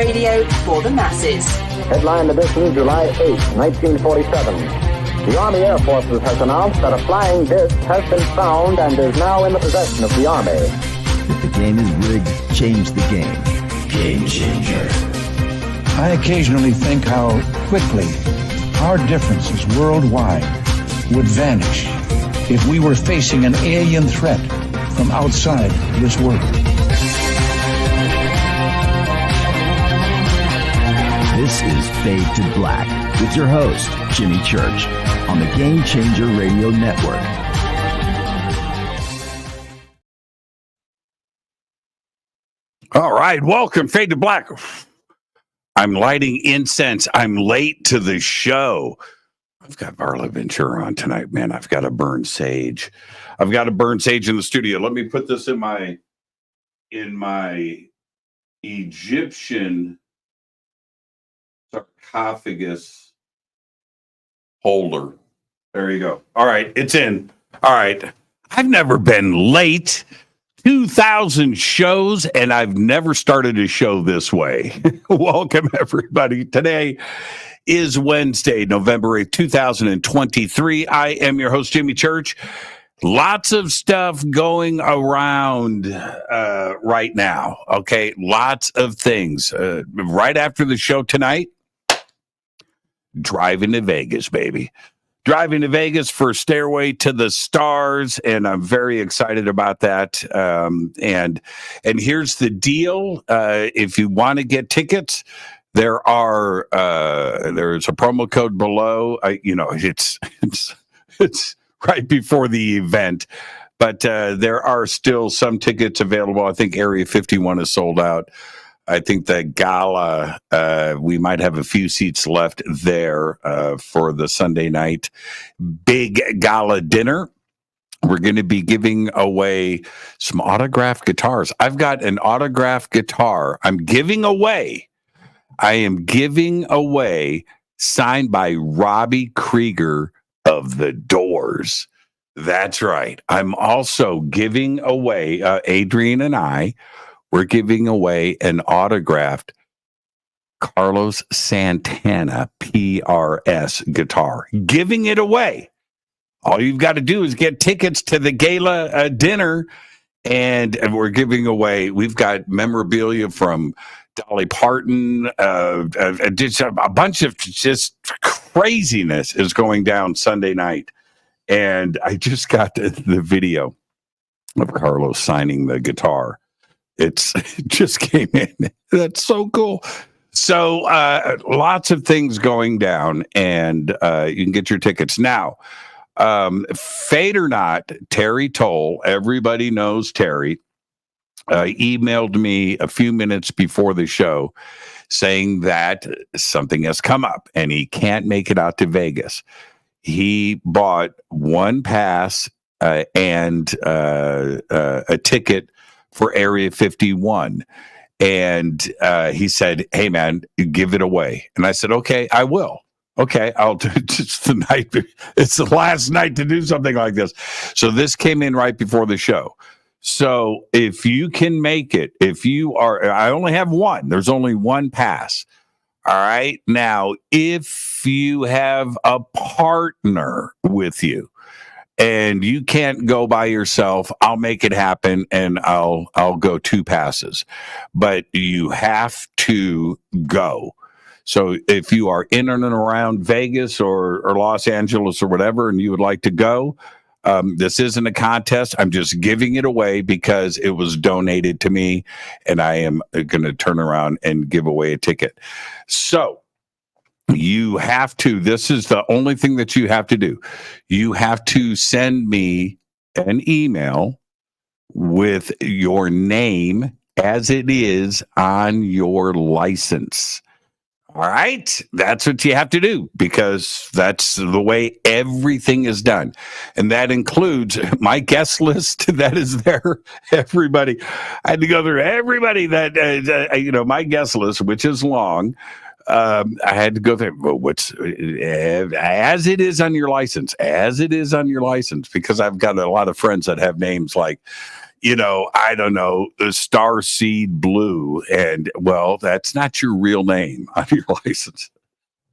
Radio for the masses. Headline edition, July 8, 1947. The Army Air Forces has announced that a flying disc has been found and is now in the possession of the Army. If the game is rigged, change the game. Game changer. I occasionally think how quickly our differences worldwide would vanish if we were facing an alien threat from outside this world. This is Fade to Black with your host, Jimmy Church, on the Game Changer Radio Network. All right, welcome, Fade to Black. I'm lighting incense. I'm late to the show. I've got Varla Ventura on tonight, man. I've got to burn sage. I've got to burn sage in the studio. Let me put this in my Egyptian sarcophagus holder. There you go. All right, it's in. All right. I've never been late. 2,000 shows, and I've never started a show this way. Welcome, everybody. Today is Wednesday, November 8th, 2023. I am your host, Jimmy Church. Lots of stuff going around right now, okay? Lots of things. Right after the show tonight, driving to Vegas, baby. Driving to Vegas for Stairway to the Stars, and I'm very excited about that. And here's the deal: if you want to get tickets, there's a promo code below. It's right before the event, but there are still some tickets available. I think Area 51 is sold out. I think the gala, we might have a few seats left there for the Sunday night big gala dinner. We're going to be giving away some autographed guitars. I've got an autographed guitar I am giving away, signed by Robbie Krieger of The Doors. That's right. I'm also giving away, Adrian and I, we're giving away an autographed Carlos Santana PRS guitar. Giving it away. All you've got to do is get tickets to the gala dinner, and we're giving away. We've got memorabilia from Dolly Parton. Just a bunch of just craziness is going down Sunday night. And I just got the video of Carlos signing the guitar. It just came in. That's so cool. So lots of things going down, and you can get your tickets. Now, fade or not, Terry Toll, everybody knows Terry, emailed me a few minutes before the show saying that something has come up, and he can't make it out to Vegas. He bought one pass and a ticket for Area 51. And he said, hey, man, give it away. And I said, okay, I will. Okay, I'll do it just tonight. It's the last night to do something like this. So this came in right before the show. So if you can make it, I only have one. There's only one pass. All right. Now, if you have a partner with you, and you can't go by yourself, I'll make it happen, and I'll go two passes. But you have to go. So if you are in and around Vegas or Los Angeles or whatever, and you would like to go, this isn't a contest. I'm just giving it away because it was donated to me, and I am going to turn around and give away a ticket. So you have to, this is the only thing that you have to do. You have to send me an email with your name as it is on your license. All right. That's what you have to do, because that's the way everything is done. And that includes my guest list that is there. Everybody, I had to go through everybody that, my guest list, which is long. I had to go there. Well, what's as it is on your license, because I've got a lot of friends that have names like, I don't know, the Star Seed Blue, and well, that's not your real name on your license.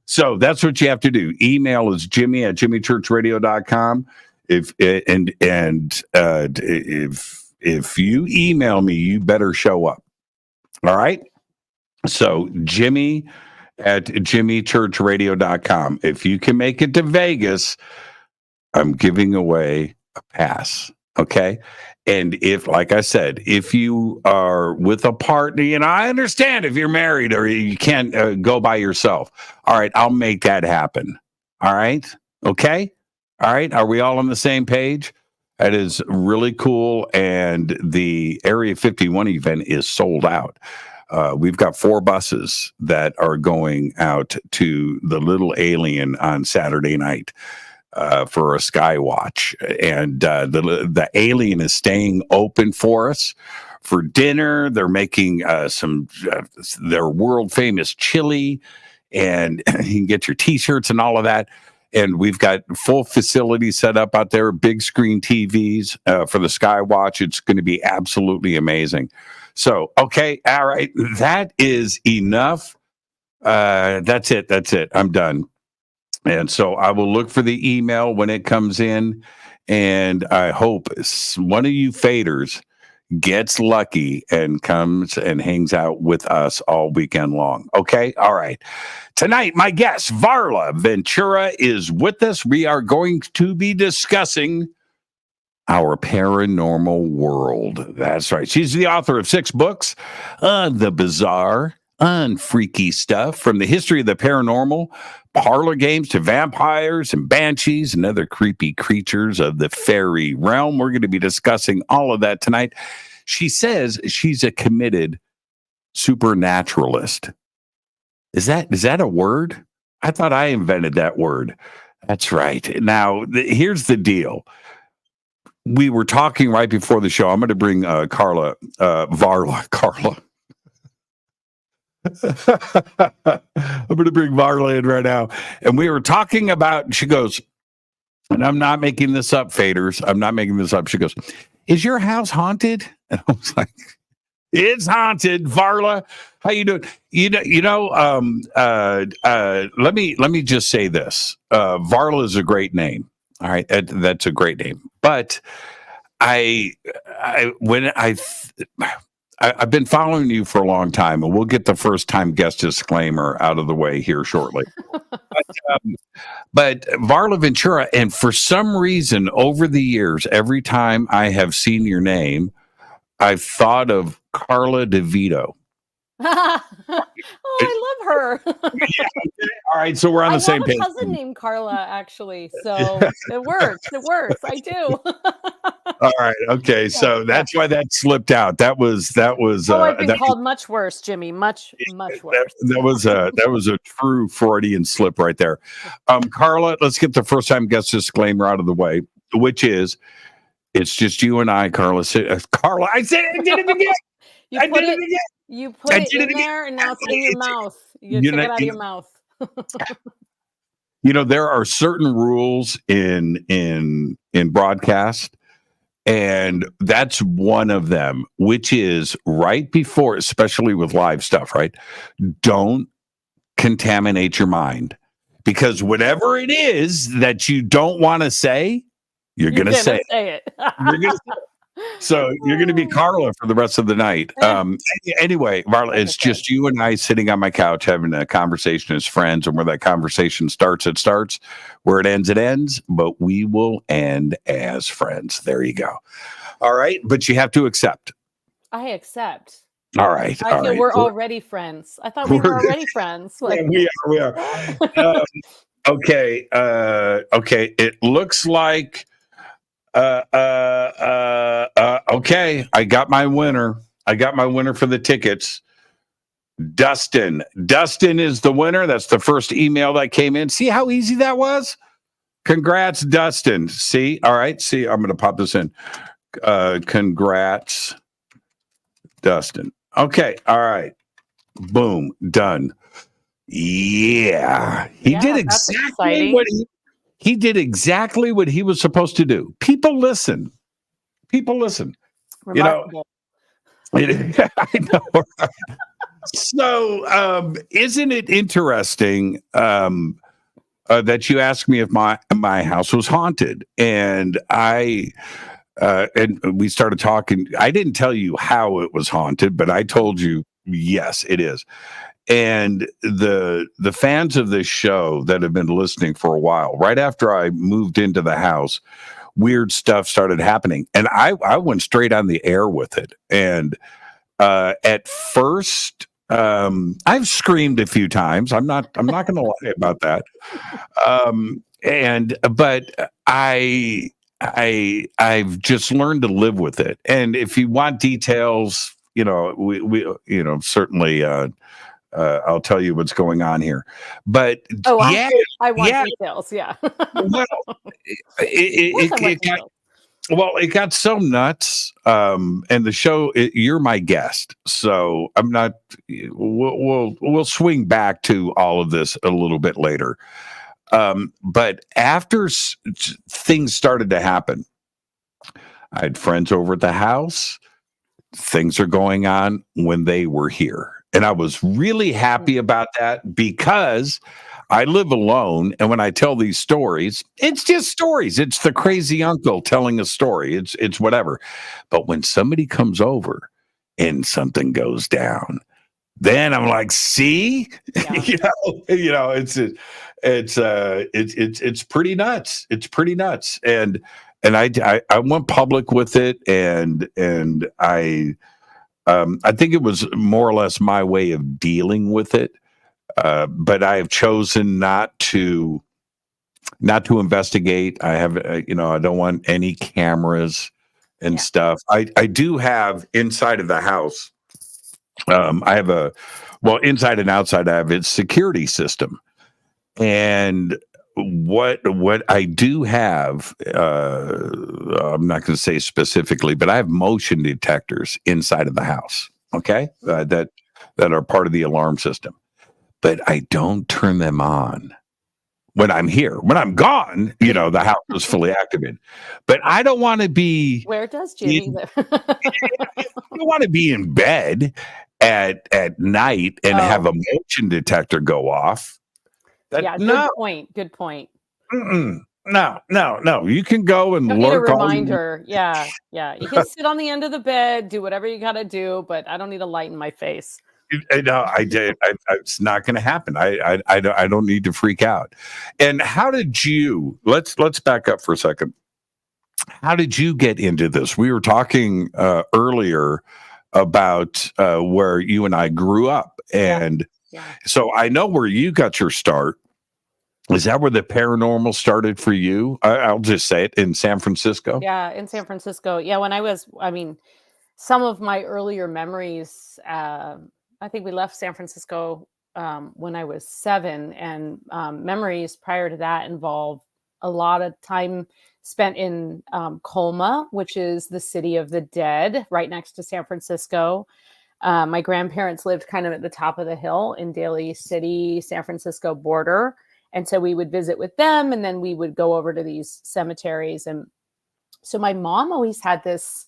So that's what you have to do. Email is jimmy@jimmychurchradio.com. If you email me, you better show up. All right. So jimmy@jimmychurchradio.com. If you can make it to Vegas, I'm giving away a pass. Okay. And like I said, if you are with a partner, I understand if you're married or you can't go by yourself. All right. I'll make that happen. All right. Okay. All right. Are we all on the same page? That is really cool. And the Area 51 event is sold out. We've got 4 buses that are going out to the Little Alien on Saturday night for a sky watch. And the Alien is staying open for us for dinner. They're making their world famous chili, and you can get your T-shirts and all of that. And we've got full facility set up out there, big screen TVs for the sky watch. It's going to be absolutely amazing. So, okay, all right, that is enough. That's it. I'm done. And so I will look for the email when it comes in, and I hope one of you faders gets lucky and comes and hangs out with us all weekend long. Okay, all right. Tonight, my guest, Varla Ventura, is with us. We are going to be discussing our paranormal world. That's right. She's the author of 6 books on the bizarre, unfreaky stuff, from the history of the paranormal, parlor games, to vampires and banshees and other creepy creatures of the fairy realm. We're going to be discussing all of that tonight. She says she's a committed supernaturalist. Is that a word? I thought I invented that word. That's right. Now, here's the deal. We were talking right before the show. I'm going to bring Varla. I'm going to bring Varla in right now. And we were talking about, she goes, and I'm not making this up, faders. I'm not making this up. She goes, is your house haunted? And I was like, it's haunted. Varla, how you doing? Let me just say this. Varla is a great name. All right. That's a great name. But I've been following you for a long time, and we'll get the first time guest disclaimer out of the way here shortly. But Varla Ventura, and for some reason over the years, every time I have seen your name, I've thought of Carla DeVito. Oh, I love her. Yeah, okay. All right, so we're on the same page. I have a cousin named Carla, actually, so it works. I do. All right, okay, so that's why that slipped out. That was. Oh, I've been called much worse, Jimmy. Much worse. That was a true Freudian slip right there. Carla, let's get the first time guest disclaimer out of the way, which is, it's just you and I, Carla. Carla, I did it again. You put it in there, and now it's in your mouth. You took it out of your mouth. There are certain rules in broadcast, and that's one of them, which is right before, especially with live stuff, right? Don't contaminate your mind, because whatever it is that you don't want to say, you're going to say it. You're gonna say it. So you're going to be Carla for the rest of the night. Anyway, Varla, it's just you and I sitting on my couch having a conversation as friends, and where that conversation starts, it starts. Where it ends. But we will end as friends. There you go. All right, but you have to accept. I accept. All right. I feel we're already friends. I thought we were already friends. Like, yeah, we are. Okay. It looks like. Okay, I got my winner for the tickets. Dustin is the winner. That's the first email that came in. See how easy that was? Congrats, Dustin. See, all right. See, I'm going to pop this in. Congrats, Dustin. Okay, all right. Boom, done. Yeah, he Yeah, did that's exactly exciting. what he did exactly what he was supposed to do. People listen. People listen. You know, Remarkable. I know. Right? So, isn't it interesting that you asked me if my house was haunted, and and we started talking. I didn't tell you how it was haunted, but I told you yes, it is. And the fans of this show that have been listening for a while, right after I moved into the house, weird stuff started happening, and I went straight on the air with it. And at first, I've screamed a few times. I'm not going to lie about that. But I've just learned to live with it. And if you want details, we certainly. I'll tell you what's going on here. But yeah, I want yeah. details. Yeah. Well, it got so nuts. And the show, you're my guest, so I'm not. We'll swing back to all of this a little bit later. But after things started to happen, I had friends over at the house. Things are going on when they were here. And I was really happy about that because I live alone. And when I tell these stories, it's just stories. It's the crazy uncle telling a story. It's whatever. But when somebody comes over and something goes down, then I'm like, see, Yeah. it's pretty nuts. It's pretty nuts. And I went public with it, and I think it was more or less my way of dealing with it. But I have chosen not to investigate. I have, I don't want any cameras and stuff. I do have inside of the house. I have inside and outside. I have its security system, and what I do have, I'm not going to say specifically, but I have motion detectors inside of the house. Okay, that are part of the alarm system, but I don't turn them on when I'm here. When I'm gone, the house is fully activated. But I don't want to be. Where does Jimmy live? I don't want to be in bed at night and have a motion detector go off. Good point. Good point. No. You can go and Don't lurk. need a reminder. Yeah. You can sit on the end of the bed, do whatever you got to do, but I don't need a light in my face. No, I did. It's not going to happen. I don't need to freak out. And how did you? Let's back up for a second. How did you get into this? We were talking earlier about where you and I grew up, and so I know where you got your start. Is that where the paranormal started for you? I'll just say it, in San Francisco. Yeah, in San Francisco. Yeah, some of my earlier memories. I think we left San Francisco when I was 7, and memories prior to that involved a lot of time spent in Colma, which is the city of the dead, right next to San Francisco. My grandparents lived kind of at the top of the hill in Daly City, San Francisco border. And so we would visit with them, and then we would go over to these cemeteries. And so my mom always had this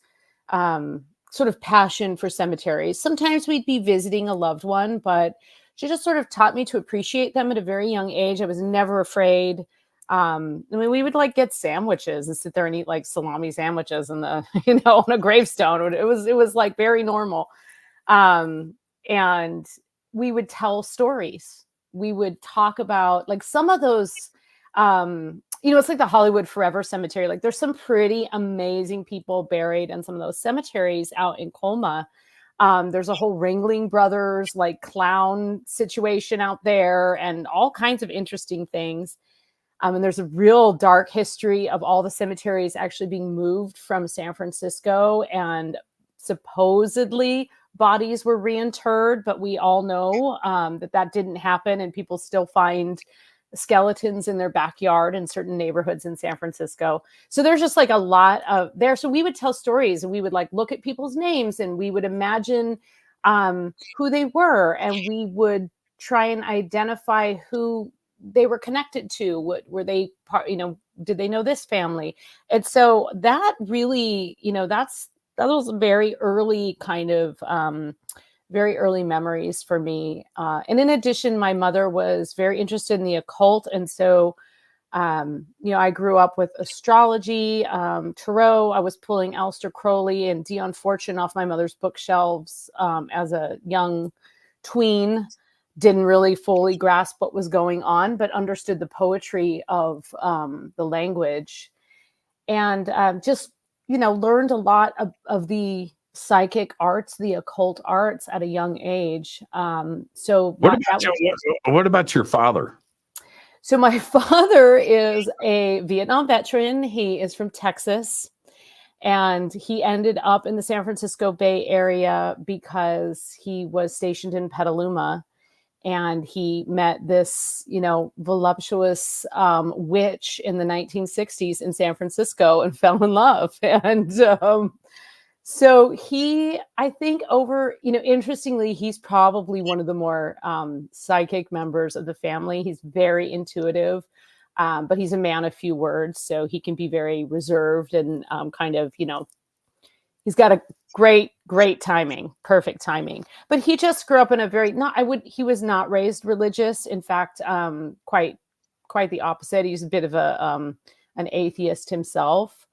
sort of passion for cemeteries. Sometimes we'd be visiting a loved one, but she just sort of taught me to appreciate them at a very young age. I was never afraid. We would get sandwiches and sit there and eat salami sandwiches in the, on a gravestone. It was very normal. And we would tell stories. We would talk about some of those, it's like the Hollywood Forever Cemetery. There's some pretty amazing people buried in some of those cemeteries out in Colma. There's a whole Ringling Brothers clown situation out there, and all kinds of interesting things. And there's a real dark history of all the cemeteries actually being moved from San Francisco, and supposedly bodies were reinterred, but we all know that didn't happen, and people still find skeletons in their backyard in certain neighborhoods in San Francisco. So there's just a lot of there. So we would tell stories, and we would look at people's names, and we would imagine who they were, and we would try and identify who they were connected to. What were they part, did they know this family? And so that really, that was a very early kind of, very early memories for me. And in addition, my mother was very interested in the occult. And so, I grew up with astrology, tarot. I was pulling Aleister Crowley and Dion Fortune off my mother's bookshelves as a young tween. Didn't really fully grasp what was going on, but understood the poetry of the language, and just learned a lot of the psychic arts, the occult arts at a young age. What about your father? So my father is a Vietnam veteran. He is from Texas, and he ended up in the San Francisco Bay Area because he was stationed in Petaluma. And he met this, voluptuous witch in the 1960s in San Francisco and fell in love. And so he, I think interestingly, he's probably one of the more psychic members of the family. He's very intuitive, but he's a man of few words. So he can be very reserved and he's got a great timing, perfect timing. But he just grew up in a he was not raised religious. In fact, quite the opposite. He's a bit of an atheist himself.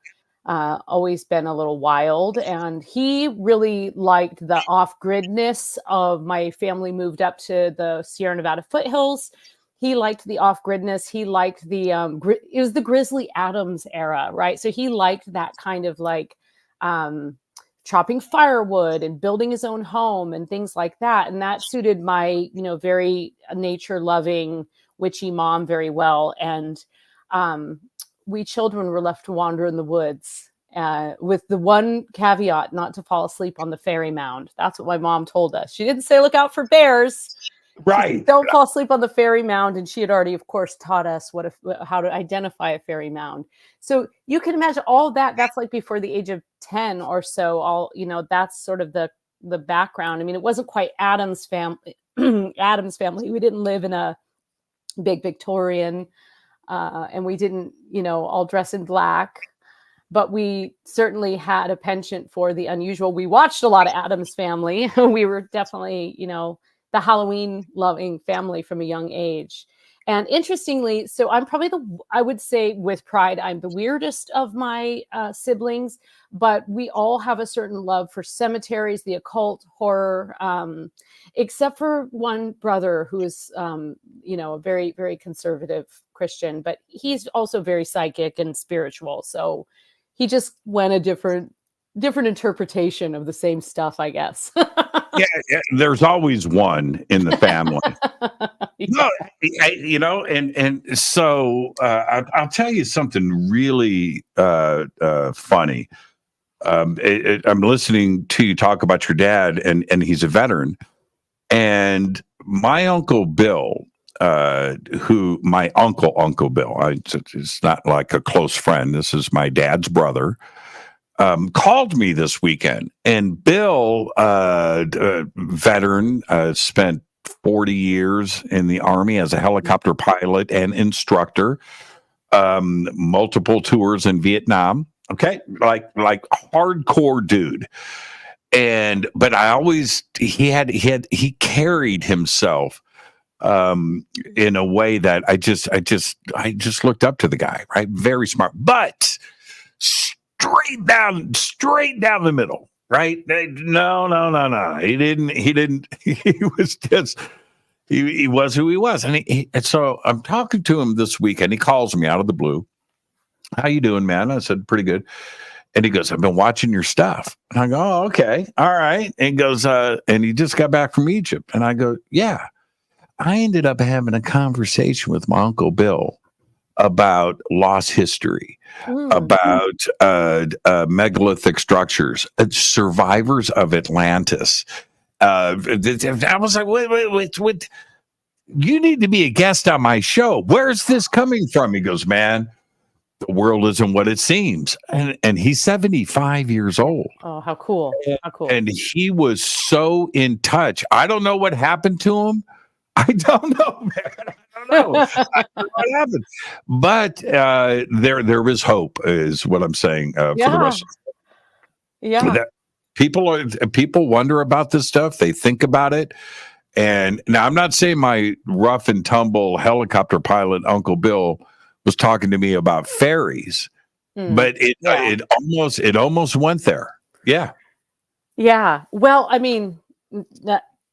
Always been a little wild, and he really liked the off-gridness of my family. Moved up to the Sierra Nevada foothills. He liked the off-gridness. He liked the it was the Grizzly Adams era, right? So he liked that kind of chopping firewood and building his own home and things like that. And that suited my, very nature-loving, witchy mom very well. And we children were left to wander in the woods with the one caveat not to fall asleep on the fairy mound. That's what my mom told us. She didn't say, look out for bears. Right. Don't fall asleep on the fairy mound. And she had already, of course, taught us how to identify a fairy mound. So you can imagine all that. That's like before the age of 10 or so. That's sort of the background. I mean, it wasn't quite Adam's family. Adam's family. We didn't live in a big Victorian, and we didn't, all dress in black. But we certainly had a penchant for the unusual. We watched a lot of Adam's Family. We were definitely, the Halloween loving family from a young age. And interestingly, so I'm probably I would say with pride, I'm the weirdest of my siblings, but we all have a certain love for cemeteries, the occult, horror, except for one brother who is, a very, very conservative Christian, but he's also very psychic and spiritual. So he just went a different interpretation of the same stuff, I guess. Yeah, there's always one in the family. No, and so I'll tell you something really funny. I'm listening to you talk about your dad, and he's a veteran. And my Uncle Bill, Uncle Bill, it's not like a close friend. This is my dad's brother. Called me this weekend, and Bill, veteran, spent 40 years in the Army as a helicopter pilot and instructor, multiple tours in Vietnam. Okay, like hardcore dude. But he carried himself in a way that I just looked up to the guy, right? Very smart, but straight down the middle, right? No. He didn't. He was just, he was who he was. And so I'm talking to him this weekend. He calls me out of the blue. How you doing, man? I said, pretty good. And he goes, I've been watching your stuff. And I go, oh, okay. All right. And he goes, and he just got back from Egypt. And I go, yeah. I ended up having a conversation with my Uncle Bill about lost history, about megalithic structures, survivors of Atlantis. I was like, wait, you need to be a guest on my show. Where's this coming from? He goes, man, the world isn't what it seems. And he's 75 years old. Oh, how cool. How cool. And he was so in touch. I don't know what happened to him. I don't know, man. I don't know. I don't know what happened. But there is hope, is what I'm saying for the rest of Yeah. that. People wonder about this stuff. They think about it. And now I'm not saying my rough and tumble helicopter pilot Uncle Bill was talking to me about fairies, but it almost went there. Yeah. Yeah. Well, I mean,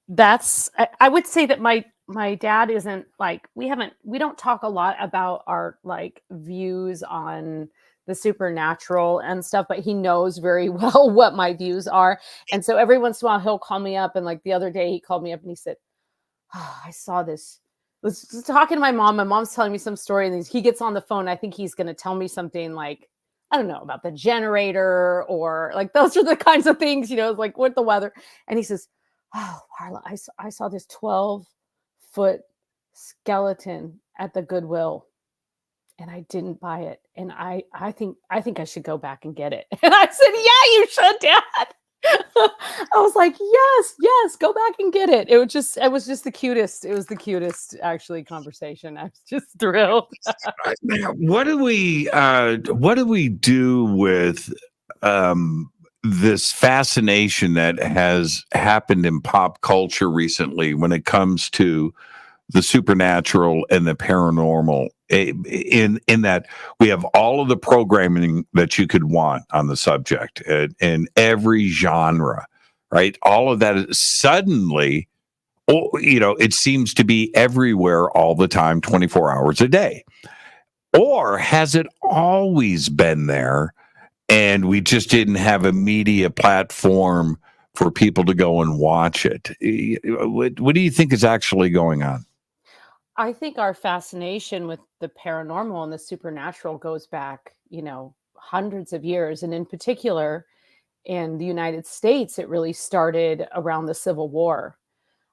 that's I would say that my dad isn't like we don't talk a lot about our like views on the supernatural and stuff, but he knows very well what my views are. And so every once in a while he'll call me up, and like the other day he called me up and he said, "Oh, I saw this." Was talking to my mom. My mom's telling me some story, and he gets on the phone. I think he's going to tell me something like, I don't know, about the generator, or like those are the kinds of things, like with the weather. And he says, "Oh, Varla, I saw this 12-foot skeleton at the Goodwill, and I didn't buy it. And I think I should go back and get it." And I said, "Yeah, you should, Dad." I was like, yes, go back and get it. It was just the cutest. It was the cutest actually conversation. I was just thrilled. What do we do with this fascination that has happened in pop culture recently when it comes to the supernatural and the paranormal, in that we have all of the programming that you could want on the subject in every genre, right? All of that is suddenly, it seems to be everywhere all the time, 24 hours a day. Or has it always been there and we just didn't have a media platform for people to go and watch it? What do you think is actually going on? I think our fascination with the paranormal and the supernatural goes back, hundreds of years. And in particular, in the United States, it really started around the Civil War.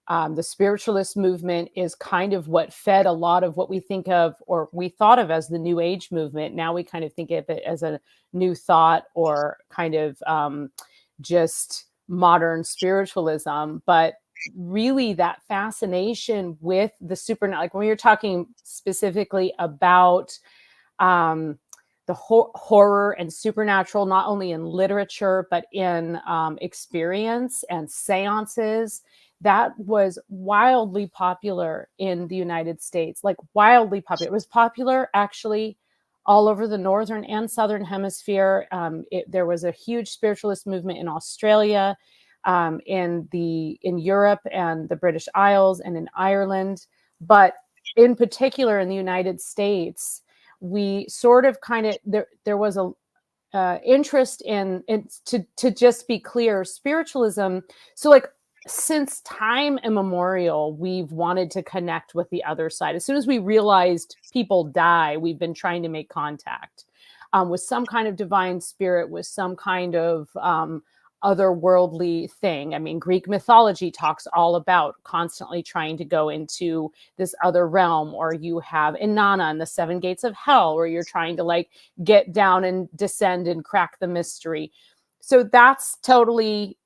The spiritualist movement is kind of what fed a lot of what we think of, or we thought of as the New Age movement. Now we kind of think of it as a new thought, or kind of just modern spiritualism. But really, that fascination with the supernatural, like when you're talking specifically about the horror and supernatural, not only in literature, but in experience and seances, that was wildly popular in the United States, like wildly popular. It was popular actually all over the northern and southern hemisphere. There was a huge spiritualist movement in Australia, in Europe and the British Isles and in Ireland. But in particular in the United States, we sort of there was a interest in to just be clear, spiritualism. So like, since time immemorial, we've wanted to connect with the other side. As soon as we realized people die, we've been trying to make contact with some kind of divine spirit, with some kind of otherworldly thing. I mean, Greek mythology talks all about constantly trying to go into this other realm, or you have Inanna and the 7 gates of hell, where you're trying to like get down and descend and crack the mystery. So that's totally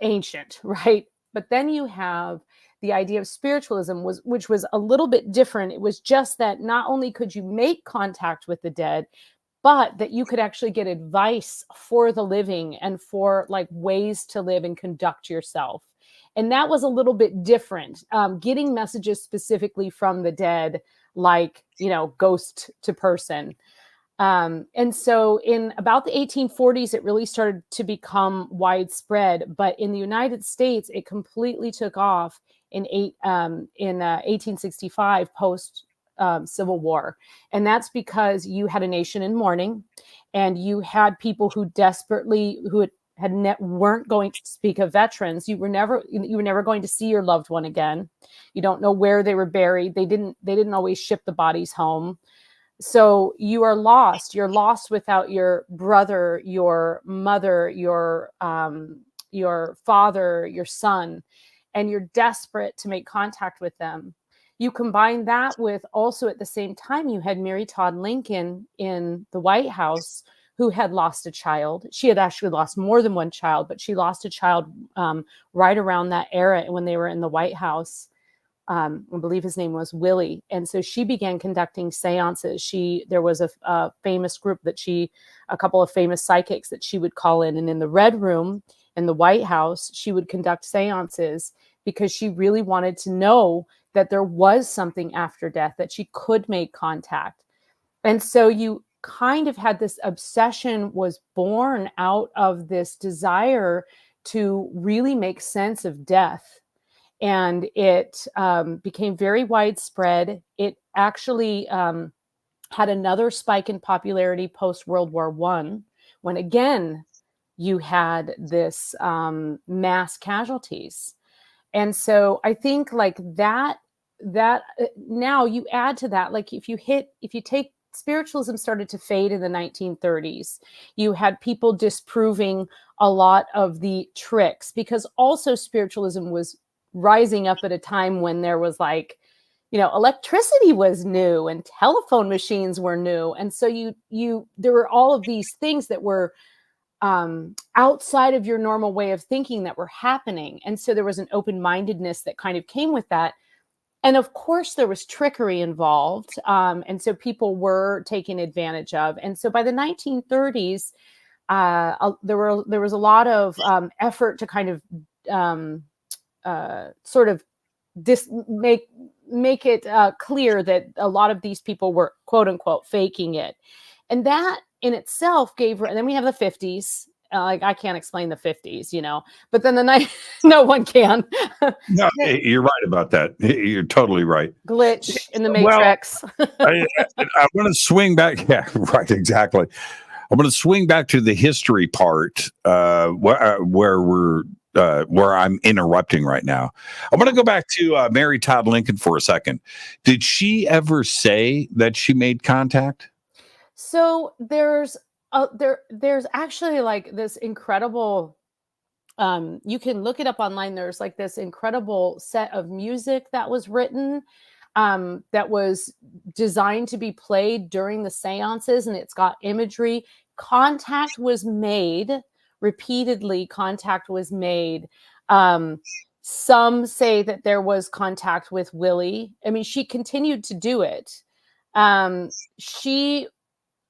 ancient, right? But then you have the idea of spiritualism, which was a little bit different. It was just that not only could you make contact with the dead, but that you could actually get advice for the living and for like ways to live and conduct yourself. And that was a little bit different. Getting messages specifically from the dead, like, ghost to person. And so in about the 1840s, it really started to become widespread. But in the United States, it completely took off in 1865, post Civil War. And that's because you had a nation in mourning, and you had people who desperately, weren't going to speak of veterans. You were never going to see your loved one again. You don't know where they were buried. They didn't always ship the bodies home. So you are lost. You're lost without your brother, your mother, your father, your son, and you're desperate to make contact with them. You combine that with also at the same time, you had Mary Todd Lincoln in the White House, who had lost a child. She had actually lost more than one child, but she lost a child right around that era when they were in the White House. I believe his name was Willie. And so she began conducting seances. There was a famous group a couple of famous psychics that she would call in. And in the Red Room in the White House, she would conduct seances because she really wanted to know that there was something after death, that she could make contact. And so you kind of had this obsession was born out of this desire to really make sense of death. And it became very widespread. It actually had another spike in popularity post-World War I, when again, you had this mass casualties. And so I think like that now you add to that, like if you take spiritualism started to fade in the 1930s. You had people disproving a lot of the tricks, because also spiritualism was rising up at a time when there was like, electricity was new and telephone machines were new. And so there were all of these things that were outside of your normal way of thinking that were happening. And so there was an open-mindedness that kind of came with that. And of course, there was trickery involved. And so people were taken advantage of. And so by the 1930s, there was a lot of effort to kind of sort of make it clear that a lot of these people were quote unquote faking it. And that in itself and then we have the 50s. Like I can't explain the 50s, but then no one can. No, you're right about that. You're totally right. Glitch in the Matrix. I want to swing back. Yeah, right. Exactly. I'm going to swing back to the history part where I'm interrupting right now. I'm going to go back to Mary Todd Lincoln for a second. Did she ever say that she made contact? So there's actually like this incredible, you can look it up online. There's like this incredible set of music that was written, that was designed to be played during the seances, and it's got imagery. Contact was made repeatedly. Contact was made. Some say that there was contact with Willie. I mean, she continued to do it. She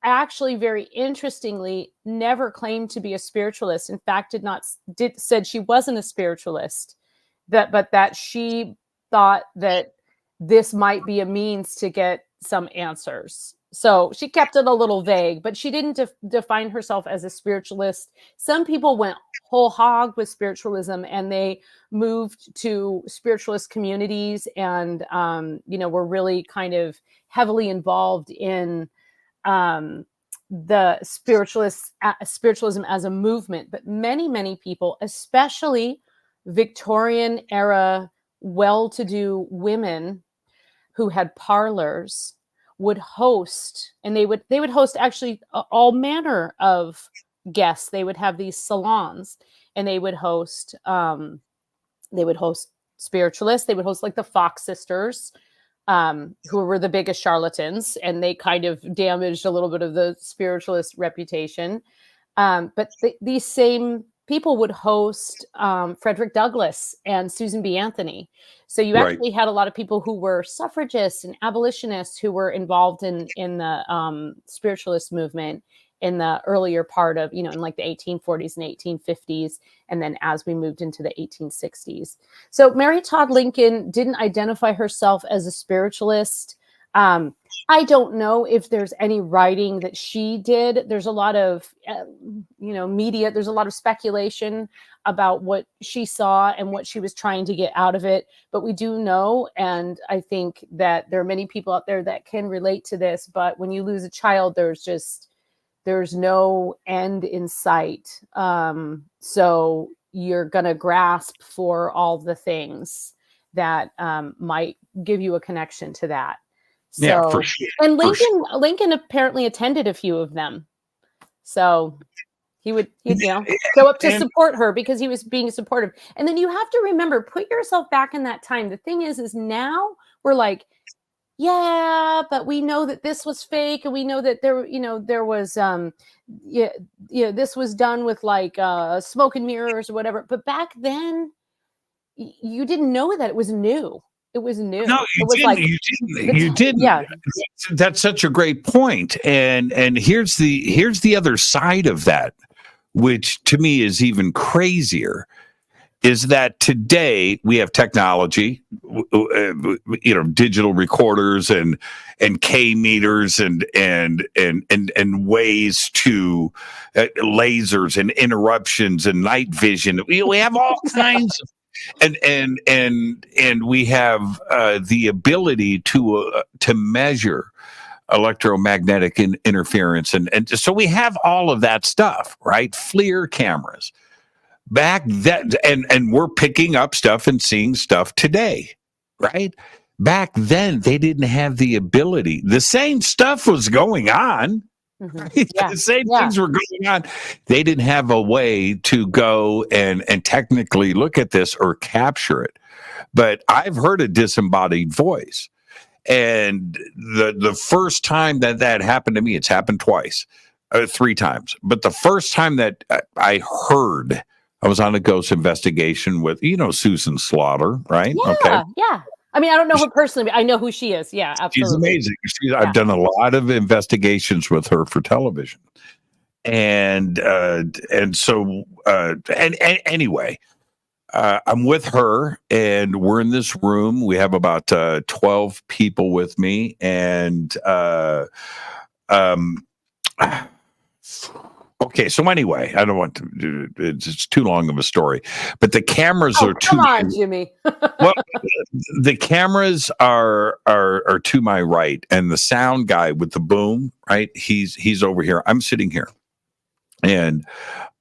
actually, very interestingly, never claimed to be a spiritualist. In fact, said she wasn't a spiritualist, but that she thought that this might be a means to get some answers. So she kept it a little vague, but she didn't define herself as a spiritualist. Some people went whole hog with spiritualism, and they moved to spiritualist communities and, were really kind of heavily involved in the spiritualism as a movement. But many people, especially Victorian era well-to-do women who had parlors, would host, and they would host actually all manner of guests. They would have these salons, and they would host spiritualists. They would host like the Fox sisters, who were the biggest charlatans, and they kind of damaged a little bit of the spiritualist reputation. But these same people would host Frederick Douglass and Susan B. Anthony. So you actually had a lot of people who were suffragists and abolitionists who were involved in the spiritualist movement in the earlier part of, in like the 1840s and 1850s. And then as we moved into the 1860s. So Mary Todd Lincoln didn't identify herself as a spiritualist. I don't know if there's any writing that she did. There's a lot of, media. There's a lot of speculation about what she saw and what she was trying to get out of it. But we do know, and I think that there are many people out there that can relate to this, but when you lose a child, there's no end in sight. So you're going to grasp for all the things that might give you a connection to that. So, yeah, for sure. And Lincoln apparently attended a few of them. So he'd go up to support her because he was being supportive. And then you have to remember, put yourself back in that time. The thing is now we're like, yeah, but we know that this was fake, and we know that there was this was done with like smoke and mirrors or whatever. But back then, you didn't know that it was new. It was new. No, It was like you didn't. yeah. That's such a great point. And here's the other side of that, which to me is even crazier, is that today we have technology, digital recorders and K meters and ways to lasers and interruptions and night vision. We have all kinds of and we have the ability to measure electromagnetic interference and so we have all of that stuff, right? FLIR cameras back then, and we're picking up stuff and seeing stuff today, right? Back then they didn't have the ability. The same stuff was going on. Right? Yeah. The same things were going on. They didn't have a way to go and technically look at this or capture it. But I've heard a disembodied voice. And the first time that happened to me, it's happened twice, 3 times. But the first time that I heard, I was on a ghost investigation with, Susan Slaughter, right? Yeah, okay. yeah. I mean, I don't know her personally, but I know who she is. Yeah, absolutely. She's amazing. I've done a lot of investigations with her for television. And so anyway, I'm with her and we're in this room. We have about 12 people with me. And okay, so anyway, I don't want to. It's too long of a story, but the cameras are too. Come on, Jimmy. Well, the cameras are to my right, and the sound guy with the boom, right? He's over here. I'm sitting here, and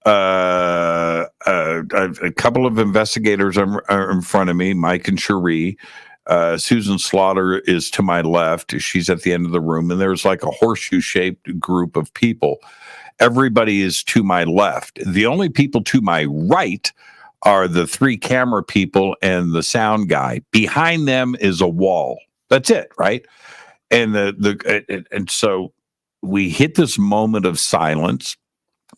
I've a couple of investigators are in front of me, Mike and Cherie. Susan Slaughter is to my left. She's at the end of the room, and there's like a horseshoe-shaped group of people. Everybody is to my left. The only people to my right are the 3 camera people and the sound guy. Behind them is a wall. That's it, right? And and so we hit this moment of silence.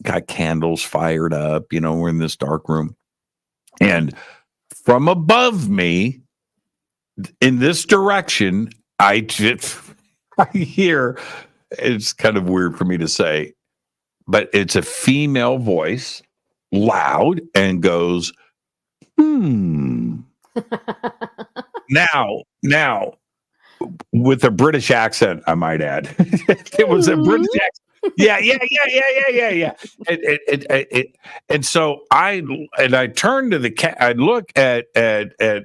Got candles fired up. We're in this dark room, and from above me, in this direction, I hear. It's kind of weird for me to say, but it's a female voice, loud, and goes, Now, with a British accent, I might add. It was a British accent. Yeah. And so I turn to I look at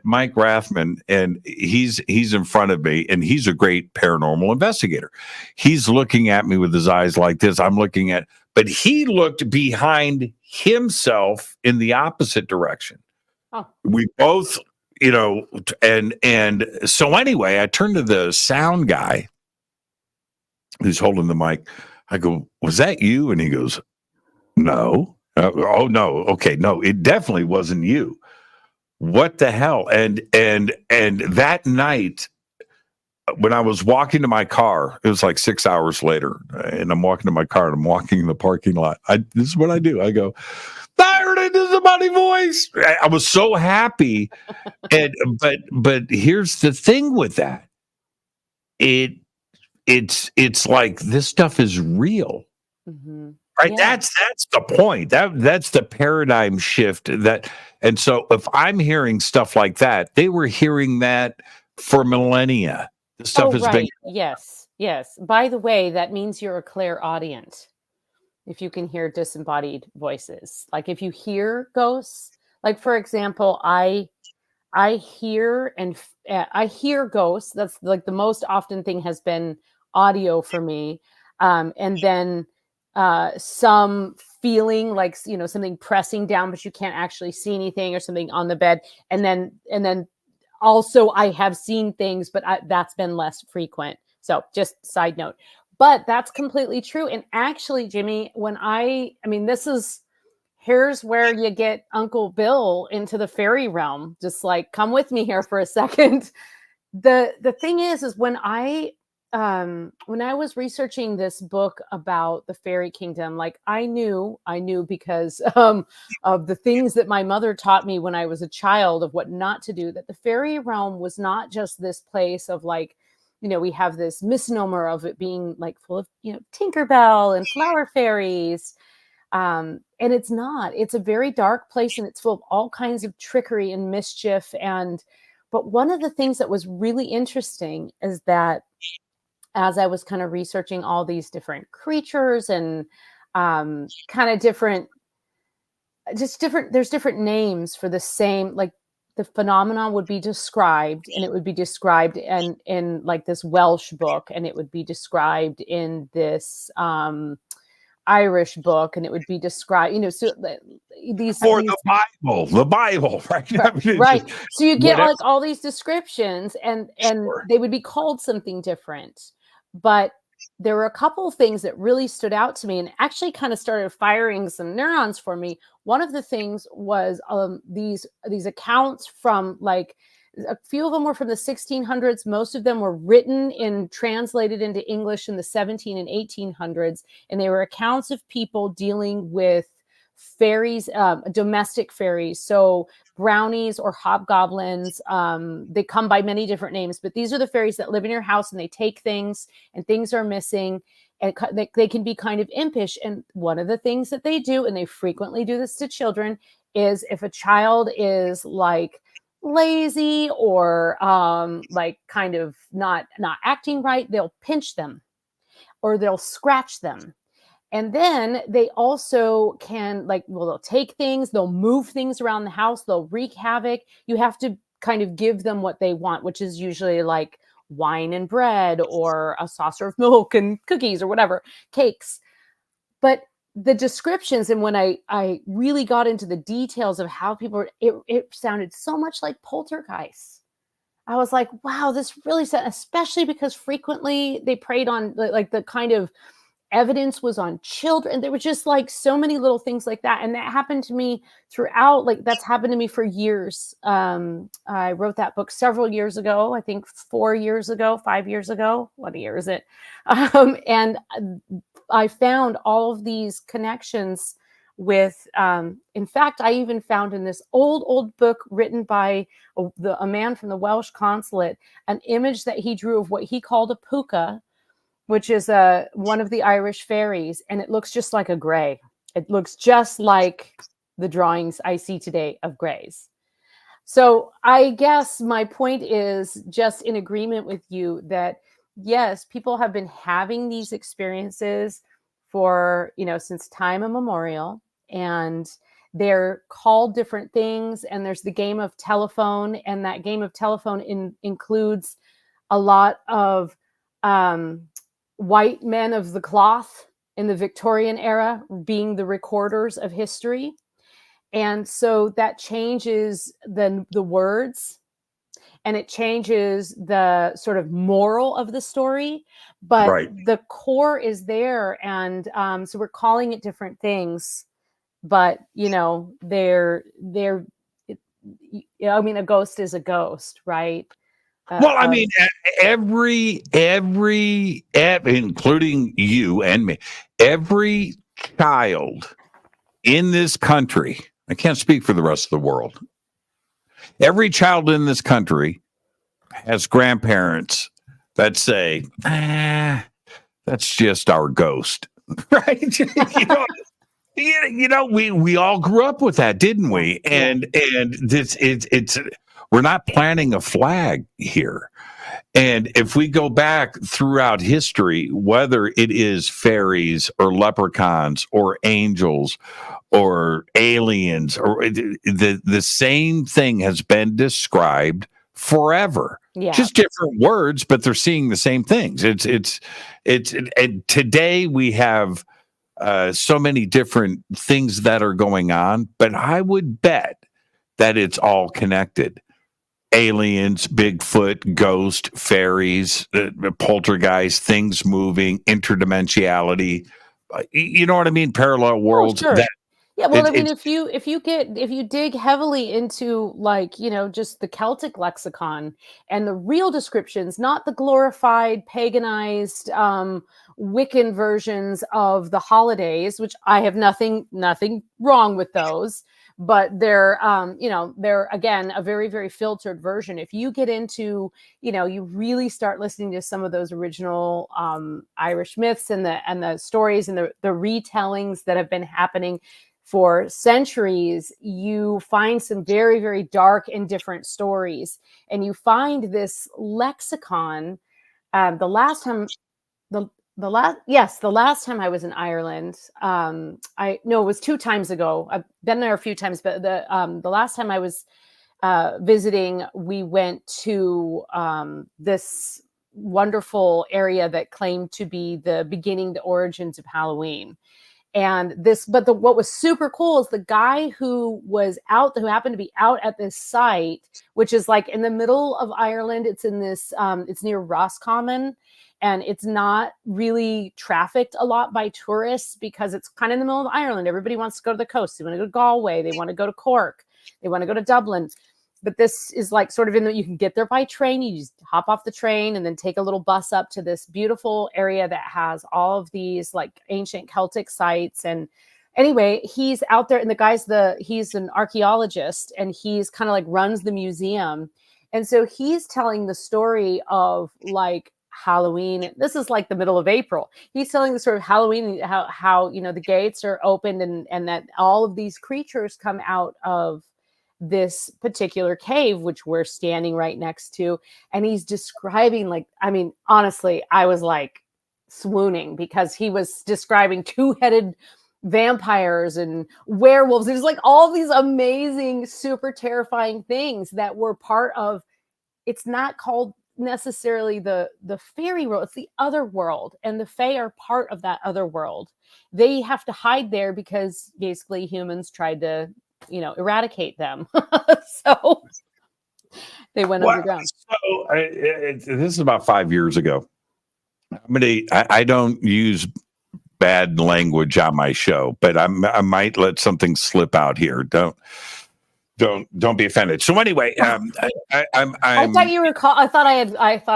Mike Rathman, and he's in front of me, and he's a great paranormal investigator. He's looking at me with his eyes like this. I'm looking but he looked behind himself in the opposite direction. Oh. We both, and so anyway, I turned to the sound guy who's holding the mic. I go, "Was that you?" And he goes, "No." Oh no. Okay, no, it definitely wasn't you. What the hell? And that night, when I was walking to my car, it was like 6 hours later, and I'm walking to my car and I'm walking in the parking lot. This is what I do. I go, "I heard it. This is somebody's voice." I was so happy. But here's the thing with that. It's like this stuff is real. Mm-hmm. Right? Yeah. That's the point. That's the paradigm shift and so if I'm hearing stuff like that, they were hearing that for millennia. This stuff has been. Yes. By the way, that means you're a clairaudient. If you can hear disembodied voices, like if you hear ghosts, like for example, I hear I hear ghosts. That's like the most often thing has been audio for me, and then some feeling like something pressing down, but you can't actually see anything, or something on the bed, and then also I have seen things, but that's been less frequent. So just side note. But that's completely true. And actually, Jimmy, when here's where you get Uncle Bill into the fairy realm. Just like, come with me here for a second. The thing is when I when I was researching this book about the fairy kingdom, like I knew because of the things that my mother taught me when I was a child of what not to do, that the fairy realm was not just this place of like, we have this misnomer of it being like full of, Tinkerbell and flower fairies. And it's not. It's a very dark place, and it's full of all kinds of trickery and mischief. But one of the things that was really interesting is that as I was kind of researching all these different creatures and kind of different, there's different names for the same, like the phenomenon would be described, and it would be described in like this Welsh book, and it would be described in this Irish book, and it would be described, so these the Bible, right? I mean, right. So you get whatever. like all these descriptions, and Sure. they would be called something different. But there were a couple of things that really stood out to me and actually kind of started firing some neurons for me. One of the things was these accounts from like a few of them were from the 1600s. Most of them were written and translated into English in the 17 and 1800s. And they were accounts of people dealing with fairies, domestic fairies. So brownies or hobgoblins, they come by many different names, but these are the fairies that live in your house, and they take things, and things are missing, and they can be kind of impish. And one of the things that they do, and they frequently do this to children, is if a child is like lazy or like kind of not acting right, they'll pinch them or they'll scratch them. And then they also can they'll take things, they'll move things around the house, they'll wreak havoc. You have to kind of give them what they want, which is usually like wine and bread or a saucer of milk and cookies or whatever, cakes. But the descriptions, and when I really got into the details of how people, it sounded so much like poltergeists. I was like, wow, this really sounds, especially because frequently they preyed on like the kind of evidence was on children. There were just like so many little things like that. And that happened to me throughout, like that's happened to me for years. I wrote that book several years ago, I think 4 years ago, 5 years ago. What year is it? And I found all of these connections with, in fact, I even found in this old book written by a man from the Welsh consulate, an image that he drew of what he called a puka, which is one of the Irish fairies, and it looks just like a gray. It looks just like the drawings I see today of grays. So I guess my point is just in agreement with you that, yes, people have been having these experiences for, since time immemorial, and they're called different things. And there's the game of telephone, and that game of telephone includes a lot of white men of the cloth in the Victorian era being the recorders of history. And so that changes the words, and it changes the sort of moral of the story, but Right. the core is there. And so we're calling it different things, but they're a ghost is a ghost, right? Well, I mean, every, including you and me, every child in this country, I can't speak for the rest of the world. Every child in this country has grandparents that say, that's just our ghost, right? We all grew up with that, didn't we? And it's we're not planting a flag here. And if we go back throughout history, whether it is fairies or leprechauns or angels or aliens, or the same thing has been described forever. Yeah. Just different words, but they're seeing the same things. It's and today we have so many different things that are going on, but I would bet that it's all connected. Aliens, Bigfoot, ghost, fairies, poltergeist, things moving, interdimensionality. You know what I mean? Parallel worlds. Oh, sure. Yeah, well, I mean, It's if you dig heavily into, like, just the Celtic lexicon and the real descriptions, not the glorified, paganized, Wiccan versions of the holidays, which I have nothing wrong with those, but they're again a very, very filtered version. If you get into, you really start listening to some of those original Irish myths and the stories and the retellings that have been happening for centuries, you find some very, very dark and different stories. And you find this lexicon. The last time, the last time I was in Ireland, I no, it was 2 times ago. I've been there a few times, but the last time I was visiting, we went to this wonderful area that claimed to be the origins of Halloween. And what was super cool is the guy who happened to be out at this site, which is like in the middle of Ireland. It's in this, it's near Roscommon, and it's not really trafficked a lot by tourists because it's kind of in the middle of Ireland. Everybody wants to go to the coast. They want to go to Galway. They want to go to Cork. They want to go to Dublin. But this is like sort of you can get there by train. You just hop off the train and then take a little bus up to this beautiful area that has all of these like ancient Celtic sites. And anyway, he's out there, and he's an archaeologist, and he's kind of like runs the museum. And so he's telling the story of like Halloween. This is like the middle of April. He's telling the story of Halloween, how the gates are opened and that all of these creatures come out of this particular cave, which we're standing right next to. And he's describing, like, I mean, honestly, I was like swooning because he was describing 2-headed vampires and werewolves. There's like all these amazing, super terrifying things that were part of, it's not called necessarily the fairy world, it's the other world. And the fae are part of that other world. They have to hide there because basically humans tried to eradicate them. So they went underground. So this is about 5 years ago. I don't use bad language on my show, but I might let something slip out here. Don't be offended. So anyway, I thought you were. I thought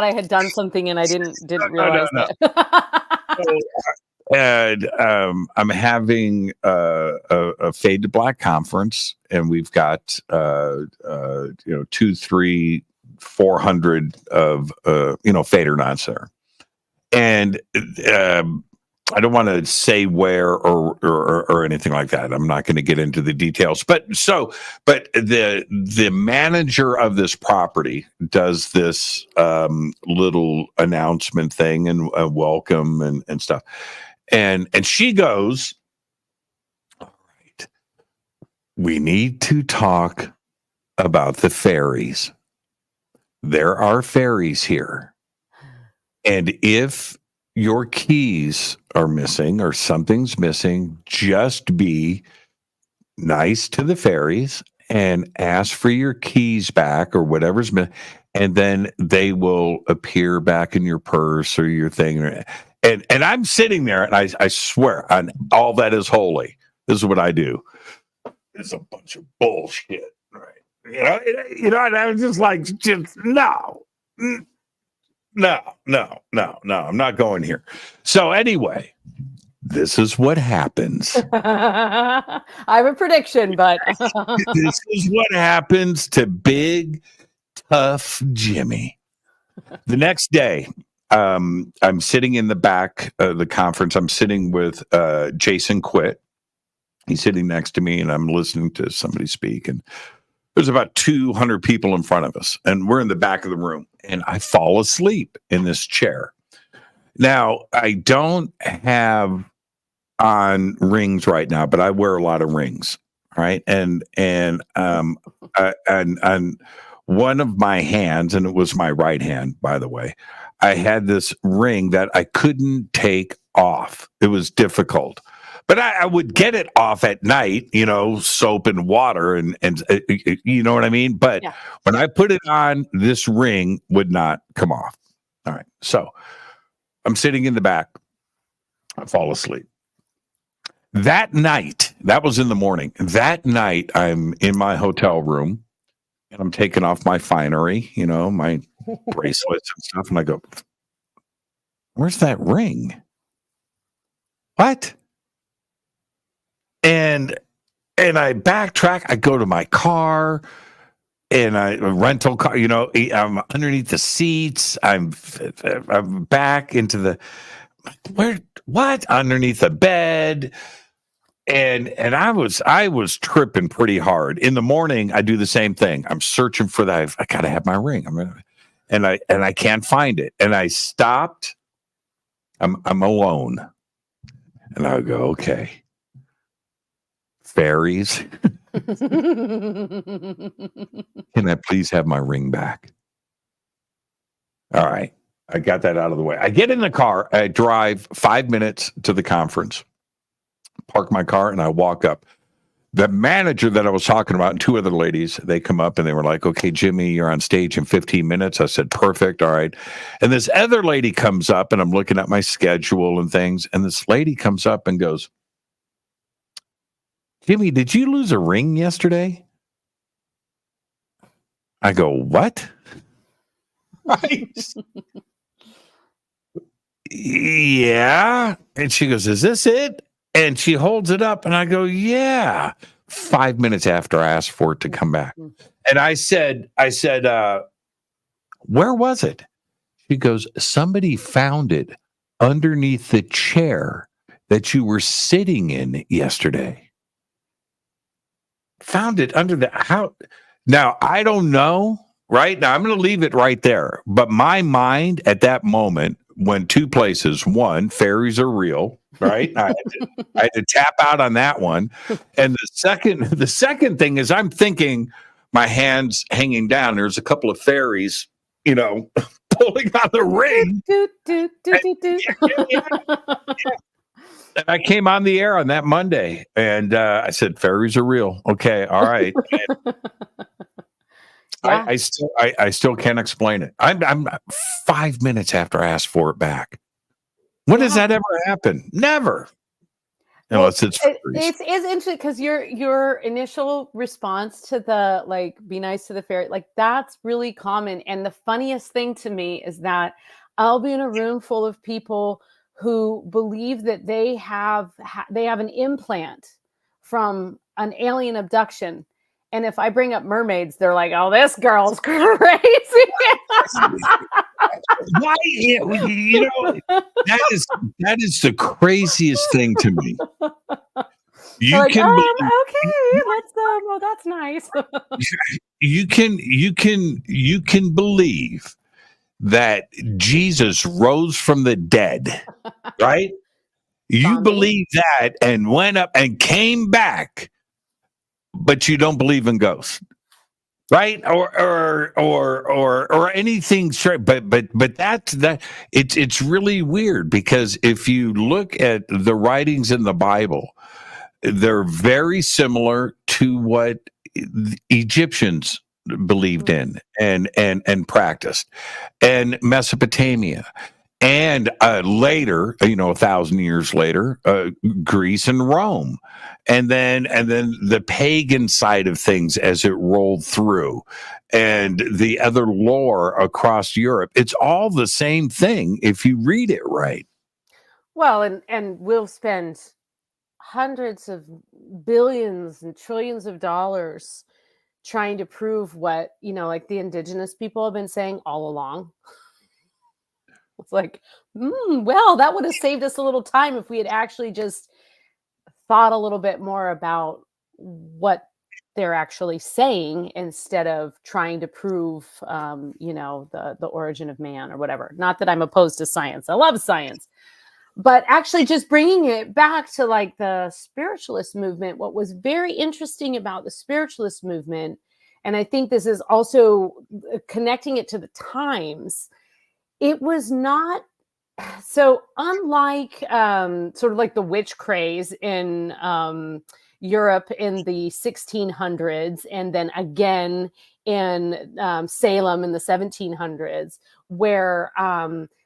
I had done something and I didn't realize that. And I'm having a Fade to Black conference, and we've got 200, 300, 400 of Fadernauts there, and I don't want to say where or anything like that. I'm not going to get into the details, but the manager of this property does this little announcement thing and welcome and stuff. And she goes, all right, we need to talk about the fairies. There are fairies here. And if your keys are missing or something's missing, just be nice to the fairies and ask for your keys back or whatever's missing. And then they will appear back in your purse or your thing. And I'm sitting there, and I swear on all that is holy. This is what I do. It's a bunch of bullshit, right? And I was just like, no. I'm not going here. So anyway, this is what happens. I have a prediction, but this is what happens to big, tough Jimmy. The next day, I'm sitting in the back of the conference. I'm sitting with Jason Quitt. He's sitting next to me, and I'm listening to somebody speak. And there's about 200 people in front of us, and we're in the back of the room. And I fall asleep in this chair. Now, I don't have on rings right now, but I wear a lot of rings, right? And one of my hands, and it was my right hand, by the way, I had this ring that I couldn't take off. It was difficult. But I would get it off at night, soap and water, and you know what I mean? But yeah. When I put it on, this ring would not come off. All right. So I'm sitting in the back. I fall asleep. That night, that was in the morning. That night, I'm in my hotel room and I'm taking off my finery, my bracelets and stuff. And I go, where's that ring? What? And I backtrack. I go to my car and a rental car, I'm underneath the seats. I'm back into the, what? Underneath the bed. And I was tripping pretty hard. In the morning, I do the same thing. I'm searching for that. I gotta have my ring. And I can't find it. And I stopped. I'm alone. And I go, okay. Fairies. Can I please have my ring back? All right. I got that out of the way. I get in the car. I drive 5 minutes to the conference. Park my car and I walk up. The manager that I was talking about and two other ladies, they come up and they were like, okay, Jimmy, you're on stage in 15 minutes. I said, perfect. All right. And this other lady comes up and I'm looking at my schedule and things. And this lady comes up and goes, Jimmy, did you lose a ring yesterday? I go, what? Right. Yeah. And she goes, is this it? And she holds it up and I go, yeah. 5 minutes after I asked for it to come back. And I said, where was it? She goes, somebody found it underneath the chair that you were sitting in yesterday. Found it under the house. Now, I don't know, right? Now, I'm going to leave it right there. But my mind at that moment went two places. One, fairies are real, right? I had to tap out on that one. And the second thing is I'm thinking my hands hanging down. There's a couple of fairies, pulling on the ring. And I came on the air on that Monday and I said, fairies are real. Okay. All right. Yeah. I still can't explain it. I'm 5 minutes after I asked for it back. When does that ever happen? Never. Unless it's interesting because your initial response to the be nice to the fairy, that's really common. And the funniest thing to me is that I'll be in a room full of people who believe that they have an implant from an alien abduction. And if I bring up mermaids, they're like, oh, this girl's crazy. Why? That is the craziest thing to me. You like, can okay, let's well, that's nice. you can believe that Jesus rose from the dead, right? You believe that and went up and came back, but you don't believe in ghosts, right? Or anything straight. But that it's really weird because if you look at the writings in the Bible, they're very similar to what the Egyptians believed in and practiced, and Mesopotamia, and later, 1,000 years later, Greece and Rome, and then the pagan side of things as it rolled through, and the other lore across Europe. It's all the same thing if you read it right. Well, and we'll spend hundreds of billions and trillions of dollars trying to prove what, the indigenous people have been saying all along. It's like, well, that would have saved us a little time if we had actually just thought a little bit more about what they're actually saying instead of trying to prove, the origin of man or whatever. Not that I'm opposed to science. I love science. But actually just bringing it back to the spiritualist movement, what was very interesting about the spiritualist movement, and I think this is also connecting it to the times, it was not so unlike sort of like the witch craze in Europe in the 1600s, and then again in Salem in the 1700s, where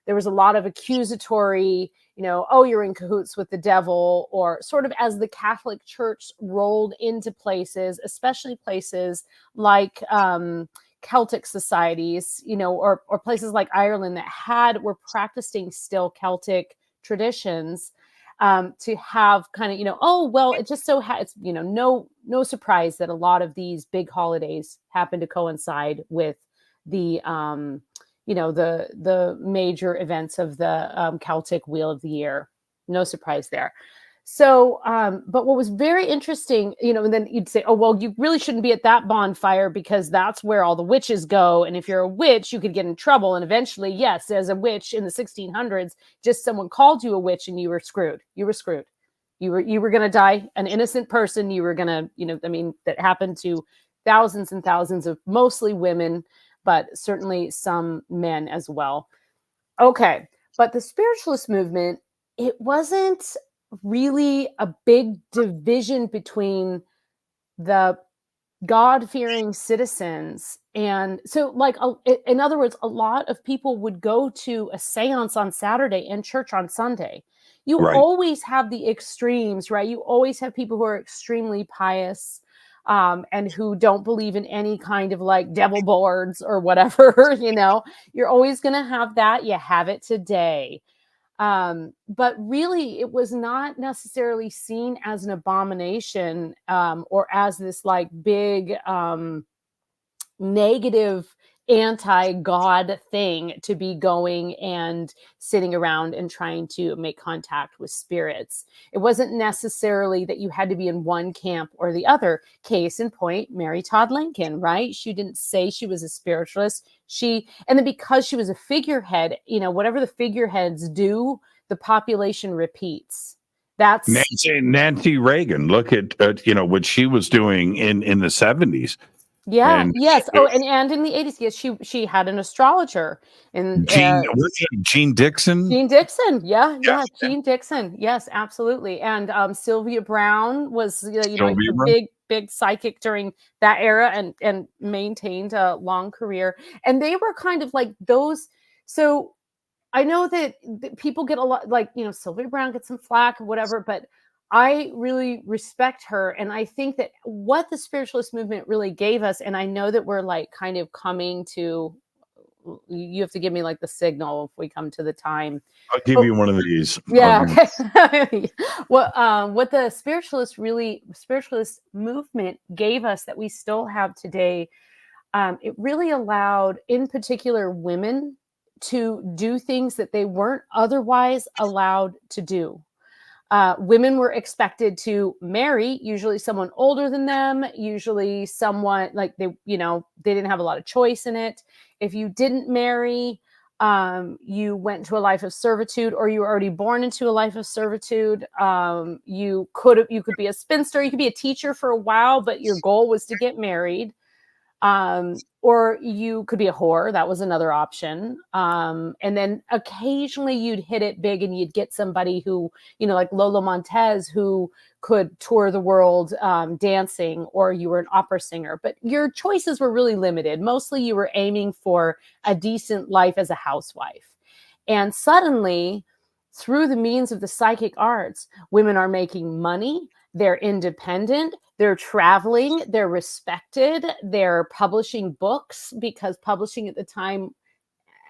there was a lot of accusatory, oh, you're in cahoots with the devil, or sort of as the Catholic Church rolled into places, especially places like Celtic societies, or places like Ireland that were practicing still Celtic traditions, to have kind of, oh, well, it just so it's, no surprise that a lot of these big holidays happen to coincide with the, the major events of the Celtic Wheel of the Year. No surprise there. So, but what was very interesting, and then you'd say, oh, well, you really shouldn't be at that bonfire because that's where all the witches go. And if you're a witch, you could get in trouble. And eventually, yes, as a witch in the 1600s, just someone called you a witch and you were screwed. You were screwed. You were going to die, an innocent person. You were going to, that happened to thousands and thousands of mostly women, but certainly some men as well. Okay. But the spiritualist movement, it wasn't really a big division between the God-fearing citizens. And so, in other words, a lot of people would go to a seance on Saturday and church on Sunday. You always have the extremes, right? You always have people who are extremely pious, and who don't believe in any kind of devil boards or whatever, you're always going to have that. You have it today. But really, it was not necessarily seen as an abomination, or as this big negative anti-God thing to be going and sitting around and trying to make contact with spirits. It wasn't necessarily that you had to be in one camp or the other. Case in point, Mary Todd Lincoln, right? She didn't say she was a spiritualist. And then because she was a figurehead, whatever the figureheads do, the population repeats. That's Nancy Reagan. Look at what she was doing in the 70s. Yeah. Yes. Oh, and in the 80s, yes, she had an astrologer. And Jean Dixon. Jean Dixon. Yeah. Jean Dixon. Yes, absolutely. And Sylvia Browne was a big psychic during that era, and maintained a long career. And they were kind of like those. So I know that people get a lot, Sylvia Browne gets some flack or whatever, but I really respect her. And I think that what the spiritualist movement really gave us, and I know that we're kind of coming to, you have to give me the signal if we come to the time. I'll give you one of these. Yeah. Okay. What the spiritualist movement gave us that we still have today, it really allowed, in particular, women to do things that they weren't otherwise allowed to do. Women were expected to marry, usually someone older than them, usually someone they didn't have a lot of choice in it. If you didn't marry, you went into a life of servitude, or you were already born into a life of servitude. You could be a spinster, you could be a teacher for a while, but your goal was to get married. Or you could be a whore. That was another option. And then occasionally you'd hit it big and you'd get somebody who, like Lola Montez, who could tour the world dancing, or you were an opera singer. But your choices were really limited. Mostly you were aiming for a decent life as a housewife. And suddenly, through the means of the psychic arts, women are making money. They're independent, they're traveling, they're respected, they're publishing books, because publishing at the time,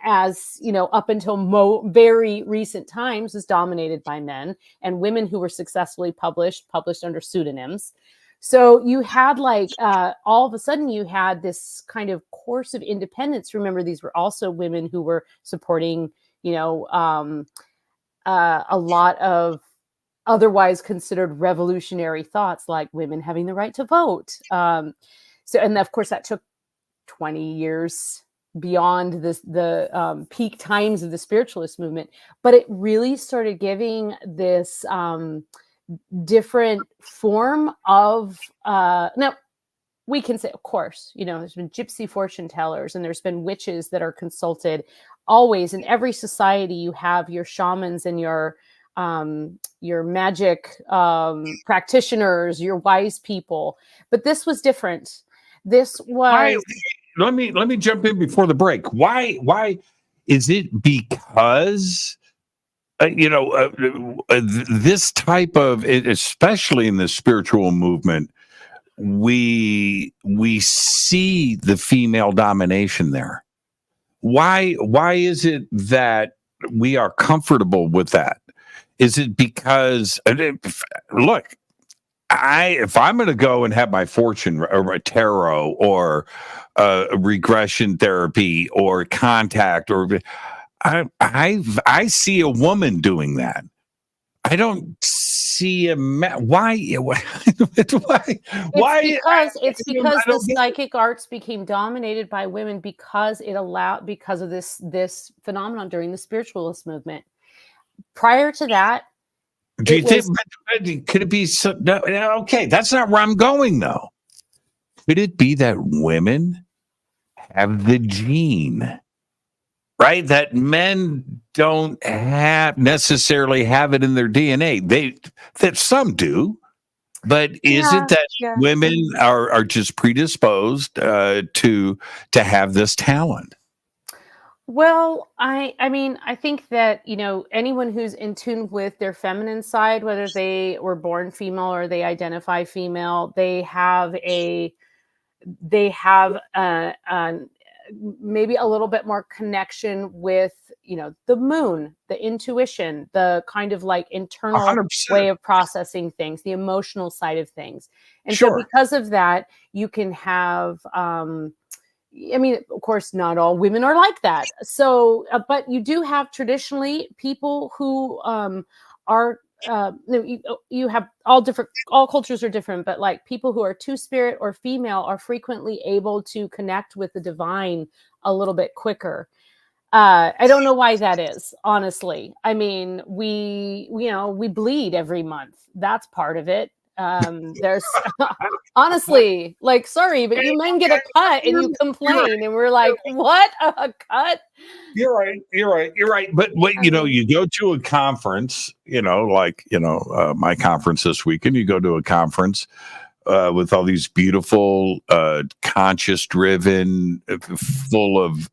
as up until very recent times, was dominated by men, and women who were successfully published under pseudonyms. So you had all of a sudden you had this kind of course of independence. Remember, these were also women who were supporting, a lot of otherwise considered revolutionary thoughts, like women having the right to vote. And of course that took 20 years beyond the peak times of the spiritualist movement, but it really started giving this different form of, now we can say, of course, there's been gypsy fortune tellers, and there's been witches that are consulted. Always in every society, you have your shamans and your your magic practitioners, your wise people. But this was different. This was. Let me jump in before the break. Why is it because this type of, especially in the spiritual movement, we see the female domination there? Why is it that we are comfortable with that? Is it because, look, if I'm going to go and have my fortune or a tarot or regression therapy or contact, or I see a woman doing that. I don't see why? It's because the psychic arts became dominated by women because of this phenomenon during the spiritualist movement. Prior to that, do you think? Could it be? Okay, that's not where I'm going, though. Could it be that women have the gene, right? That men don't necessarily have it in their DNA. That some do, but is it that women are just predisposed to have this talent? Well, I mean, I think that, anyone who's in tune with their feminine side, whether they were born female or they identify female, they have maybe a little bit more connection with, the moon, the intuition, the kind of like internal 100%. way of processing things, the emotional side of things. And so because of that, you can have, of course, not all women are like that. So, but you do have traditionally people who are, you have all cultures are different, but like people who are two-spirit or female are frequently able to connect with the divine a little bit quicker. I don't know why that is, honestly. I mean, we bleed every month. That's part of it. There's honestly, like, sorry, but you men get a cut and you complain, and we're like, what, a cut? You're right. But you go to a conference, my conference this weekend, you go to a conference with all these beautiful, conscious driven, full of,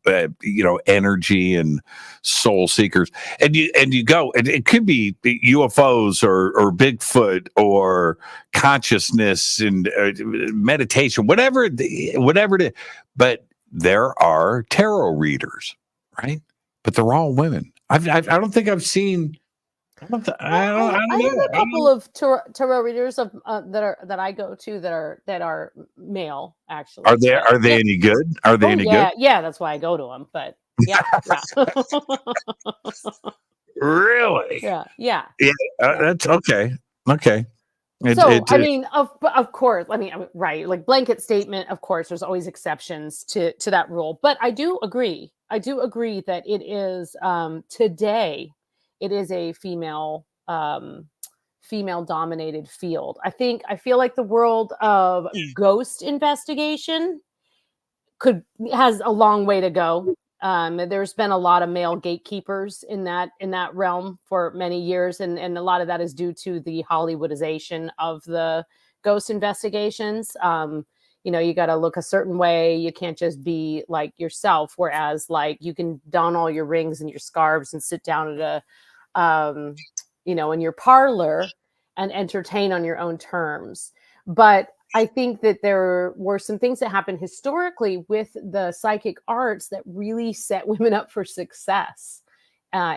energy and soul seekers. And you go, and it could be UFOs or Bigfoot or consciousness and meditation, whatever it is. But there are tarot readers, right? But they're all women. I don't think I've seen. I have a couple of tarot readers that I go to that are male, actually. Are they any good? Are they any good? Yeah, that's why I go to them. But yeah. Really? Yeah. That's okay. Okay. I mean, of course. Right? Like blanket statement. Of course, there's always exceptions to that rule. But I do agree. That it is today. It is a female dominated field. I feel like the world of ghost investigation has a long way to go. There's been a lot of male gatekeepers in that realm for many years, and a lot of that is due to the Hollywoodization of the ghost investigations. You got to look a certain way. You can't just be like yourself. Whereas, like, you can don all your rings and your scarves and sit down at a in your parlor and entertain on your own terms. But I think that there were some things that happened historically with the psychic arts that really set women up for success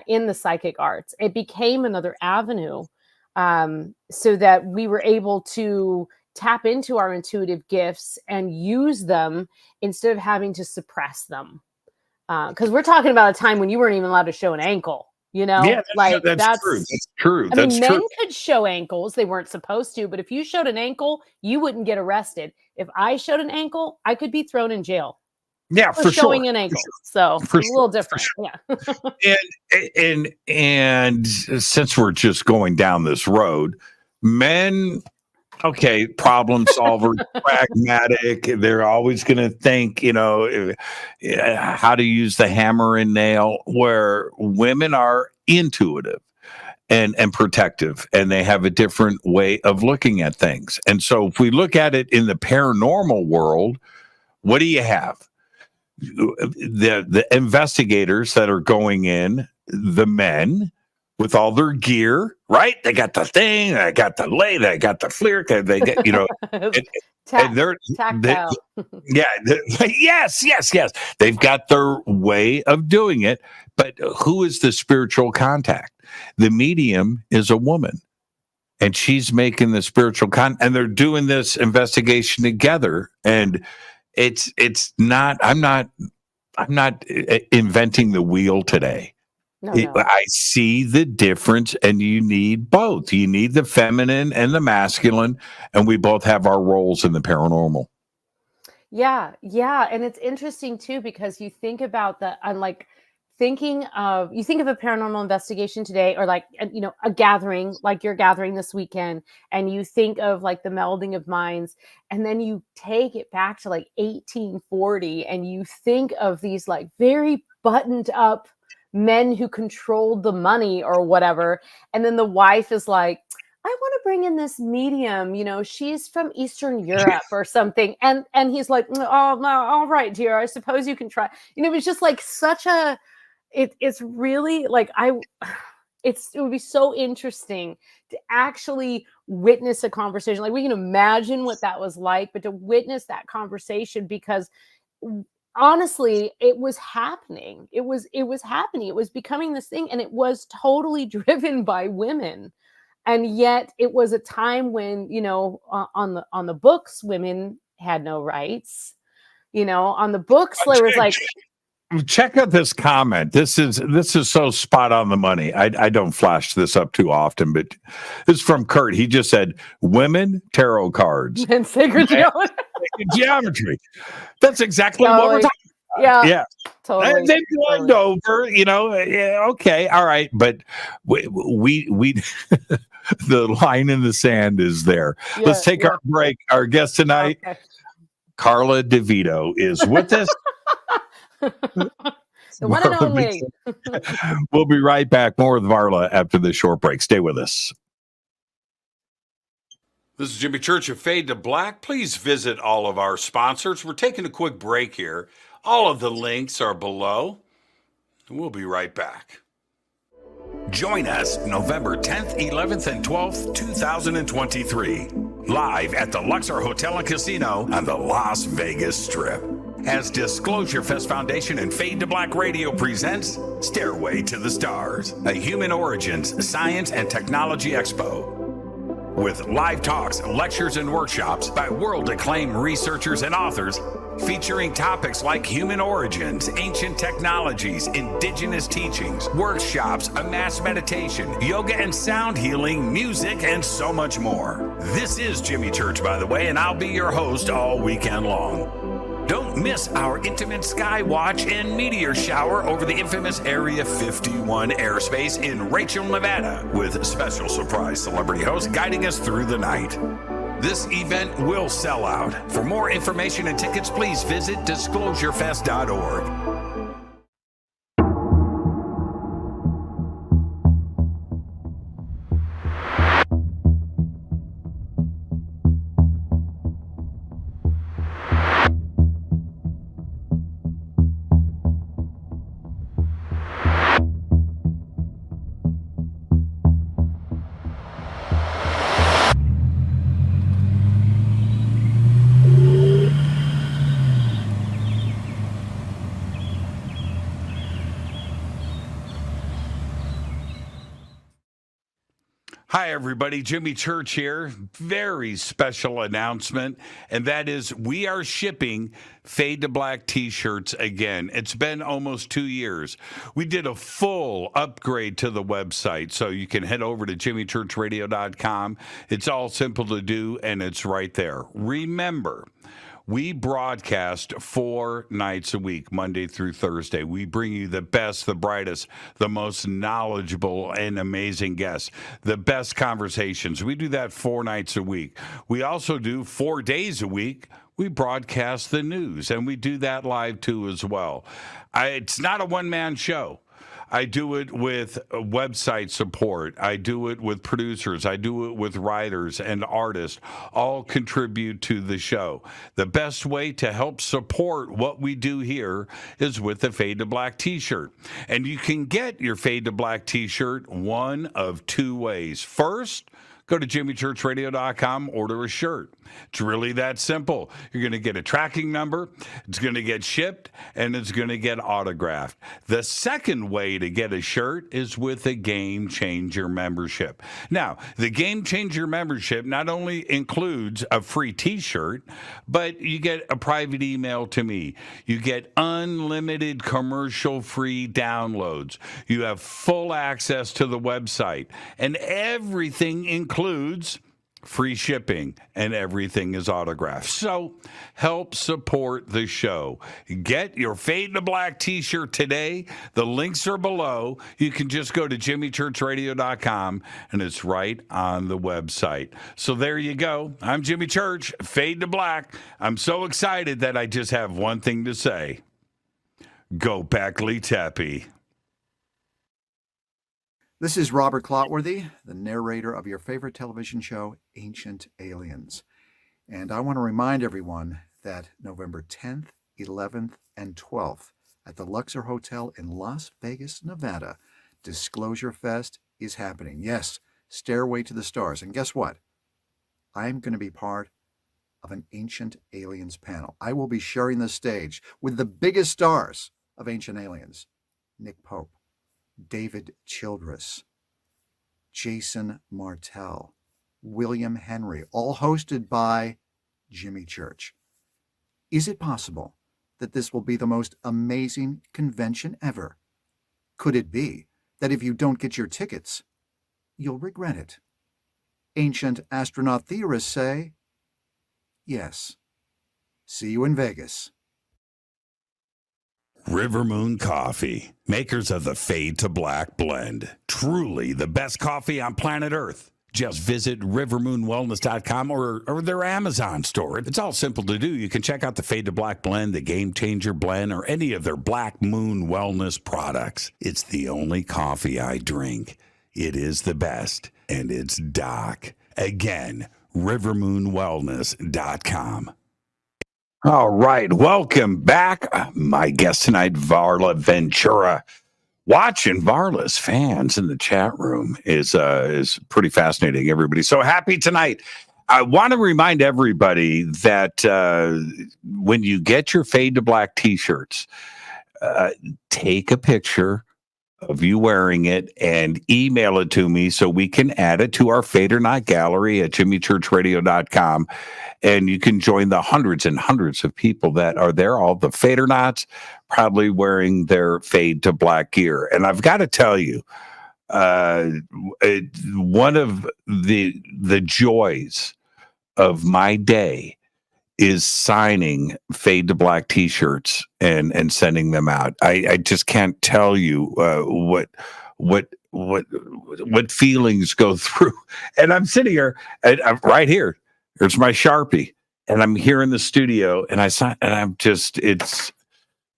in the psychic arts. It became another avenue so that we were able to tap into our intuitive gifts and use them instead of having to suppress them. Because we're talking about a time when you weren't even allowed to show an ankle. Yeah, that's true. That's true. Men could show ankles. They weren't supposed to, but if you showed an ankle, you wouldn't get arrested. If I showed an ankle, I could be thrown in jail. Yeah, for showing an ankle. So it's a little different. Yeah. and since we're just going down this road, men, okay, problem solver, pragmatic. They're always going to think, how to use the hammer and nail, where women are intuitive. and protective, and they have a different way of looking at things. And so if we look at it in the paranormal world, what do you have? The investigators that are going in, the men with all their gear, right? They got the thing, they got the lay, they got the fleer, they get, and they're tactile. Yes. They've got their way of doing it. But who is the spiritual contact? The medium is a woman, and she's making the spiritual and they're doing this investigation together. And it's not. I'm not inventing the wheel today. No. I see the difference, and you need both. You need the feminine and the masculine, and we both have our roles in the paranormal. Yeah. And it's interesting too, because you think about you think of a paranormal investigation today, or a gathering, like you're gathering this weekend, and you think of like the melding of minds, and then you take it back to like 1840, and you think of these like very buttoned up men who controlled the money or whatever. And then the wife is like, I want to bring in this medium, she's from Eastern Europe or something. And he's like, oh, no, all right, dear, I suppose you can try. It's just like it's really like, it would be so interesting to actually witness a conversation. Like, we can imagine what that was like, but to witness that conversation, because honestly, it was happening. It was happening. It was becoming this thing, and it was totally driven by women. And yet it was a time when, on the books, women had no rights. On the books, there was like, check out this comment. This is so spot on the money. I don't flash this up too often, but this is from Kurt. He just said, women, tarot cards, and sacred geometry. That's exactly what we're talking about. Yeah. Totally. They blend over, okay, all right. But we the line in the sand is there. Yeah, let's take our break. Our guest tonight, Carla DeVito, is with us. The one and only. We'll be right back. More with Varla after this short break. Stay with us. This is Jimmy Church of Fade to Black. Please visit all of our sponsors. We're taking a quick break here. All of the links are below. We'll be right back. Join us November 10th, 11th, and 12th, 2023. Live at the Luxor Hotel and Casino on the Las Vegas Strip. As Disclosure Fest Foundation and Fade to Black Radio presents Stairway to the Stars, a Human Origins Science and Technology Expo. With live talks, lectures, and workshops by world-acclaimed researchers and authors, featuring topics like human origins, ancient technologies, indigenous teachings, workshops, a mass meditation, yoga and sound healing, music, and so much more. This is Jimmy Church, by the way, and I'll be your host all weekend long. Don't miss our intimate sky watch and meteor shower over the infamous Area 51 airspace in Rachel, Nevada, with special surprise celebrity hosts guiding us through the night. This event will sell out. For more information and tickets, please visit disclosurefest.org. Hi, everybody. Jimmy Church here. Very special announcement, and that is we are shipping Fade to Black T-shirts again. It's been almost 2 years. We did a full upgrade to the website, so you can head over to jimmychurchradio.com. It's all simple to do, and it's right there. Remember, we broadcast 4 nights a week, Monday through Thursday. We bring you the best, the brightest, the most knowledgeable and amazing guests, the best conversations. We do that 4 nights a week. We also do 4 days a week. We broadcast the news, and we do that live too as well. It's not a one-man show. I do it with website support. I do it with producers. I do it with writers and artists. All contribute to the show. The best way to help support what we do here is with the Fade to Black T-shirt. And you can get your Fade to Black T-shirt one of two ways. First, go to jimmychurchradio.com, order a shirt. It's really that simple. You're going to get a tracking number, it's going to get shipped, and it's going to get autographed. The second way to get a shirt is with a Game Changer membership. Now, the Game Changer membership not only includes a free T-shirt, but you get a private email to me. You get unlimited commercial-free downloads. You have full access to the website, and everything includes free shipping, and everything is autographed. So help support the show. Get your Fade to Black T-shirt today. The links are below. You can just go to jimmychurchradio.com, and it's right on the website. So there you go. I'm Jimmy Church, Fade to Black. I'm so excited that I just have one thing to say. Go Beckley Teppy. This is Robert Clotworthy, the narrator of your favorite television show, Ancient Aliens. And I want to remind everyone that November 10th, 11th, and 12th at the Luxor Hotel in Las Vegas, Nevada, Disclosure Fest is happening. Yes, Stairway to the Stars. And guess what? I'm going to be part of an Ancient Aliens panel. I will be sharing the stage with the biggest stars of Ancient Aliens: Nick Pope, David Childress, Jason Martell, William Henry, all hosted by Jimmy Church. Is it possible that this will be the most amazing convention ever? Could it be that if you don't get your tickets, you'll regret it? Ancient astronaut theorists say yes. See you in Vegas. River Moon Coffee, makers of the Fade to Black blend. Truly the best coffee on planet Earth. Just visit rivermoonwellness.com or their Amazon store. It's all simple to do. You can check out the Fade to Black blend, the Game Changer blend, or any of their Black Moon wellness products. It's the only coffee I drink. It is the best, and it's Doc. Again, rivermoonwellness.com. All right, welcome back. My guest tonight, Varla Ventura. Watching Varla's fans in the chat room is pretty fascinating, everybody. So happy tonight. I want to remind everybody that when you get your Fade to Black T-shirts, take a picture of you wearing it and email it to me so we can add it to our Fade or Not gallery at jimmychurchradio.com. And you can join the hundreds and hundreds of people that are there, all the Fade or Nots, proudly wearing their Fade to Black gear. And I've got to tell you, one of the joys of my day is signing Fade to Black T-shirts and sending them out. I just can't tell you what feelings go through. And I'm sitting here, and I'm right here. There's my Sharpie, and I'm here in the studio, and I'm just it's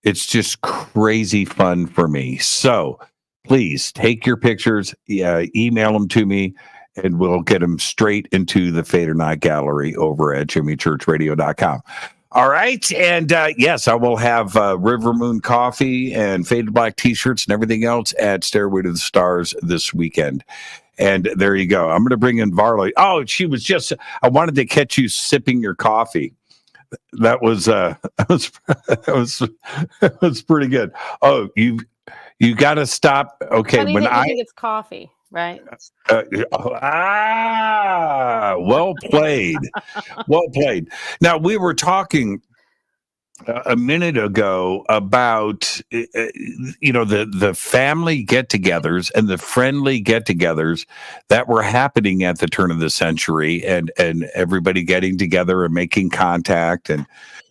just crazy fun for me. So please take your pictures, email them to me, and we'll get them straight into the Fade or Not gallery over at jimmychurchradio.com. All right. And yes, I will have River Moon Coffee and Fade to Black T-shirts and everything else at Stairway to the Stars this weekend. And there you go. I'm going to bring in Varla. Oh, I wanted to catch you sipping your coffee. That was pretty good. Oh, you got to stop. Okay. Funny that you think it's coffee. Right. Well played. Well played. Now, we were talking a minute ago about, the family get-togethers and the friendly get-togethers that were happening at the turn of the century, and everybody getting together and making contact. And it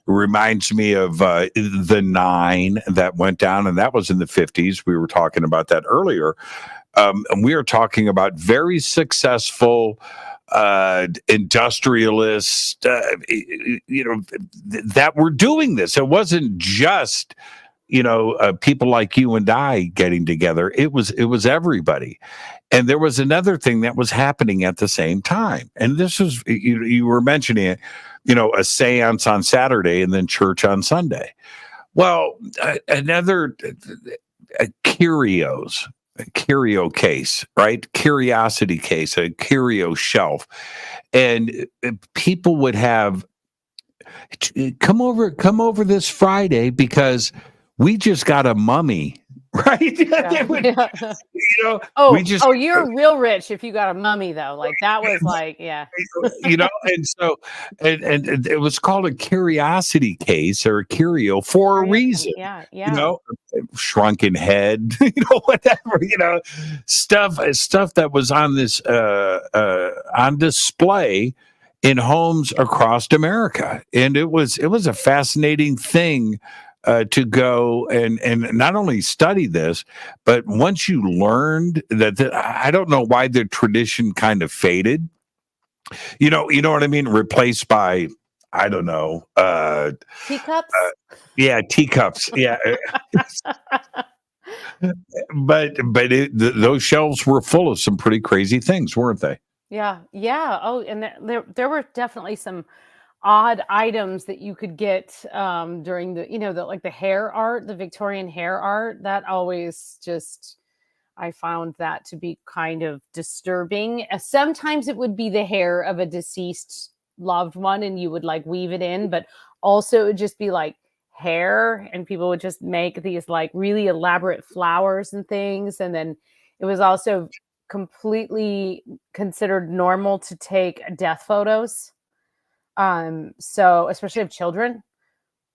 reminds me of the 9 that went down, and that was in the 50s. We were talking about that earlier. And we are talking about very successful industrialists, that were doing this. It wasn't just, people like you and I getting together. It was everybody. And there was another thing that was happening at the same time. And this was, you were mentioning it, a seance on Saturday and then church on Sunday. Well, another curio case, right? Curiosity case, a curio shelf. And people would have, come over this Friday because we just got a mummy. Right? Yeah. You're real rich if you got a mummy though. Like that was like, yeah. And so and it was called a curiosity case or a curio for a reason. Yeah. Shrunken head, whatever, stuff that was on this on display in homes across America. And it was a fascinating thing. To go and not only study this, but once you learned that, I don't know why the tradition kind of faded. You know what I mean? Replaced by, I don't know, teacups. Teacups. Yeah. but those shelves were full of some pretty crazy things, weren't they? Yeah. Oh, and there were definitely some odd items that you could get during the hair art, the Victorian hair art. That always just, I found that to be kind of disturbing. Sometimes it would be the hair of a deceased loved one and you would like weave it in, but also it would just be like hair, and people would just make these like really elaborate flowers and things. And then it was also completely considered normal to take death photos. So especially of children,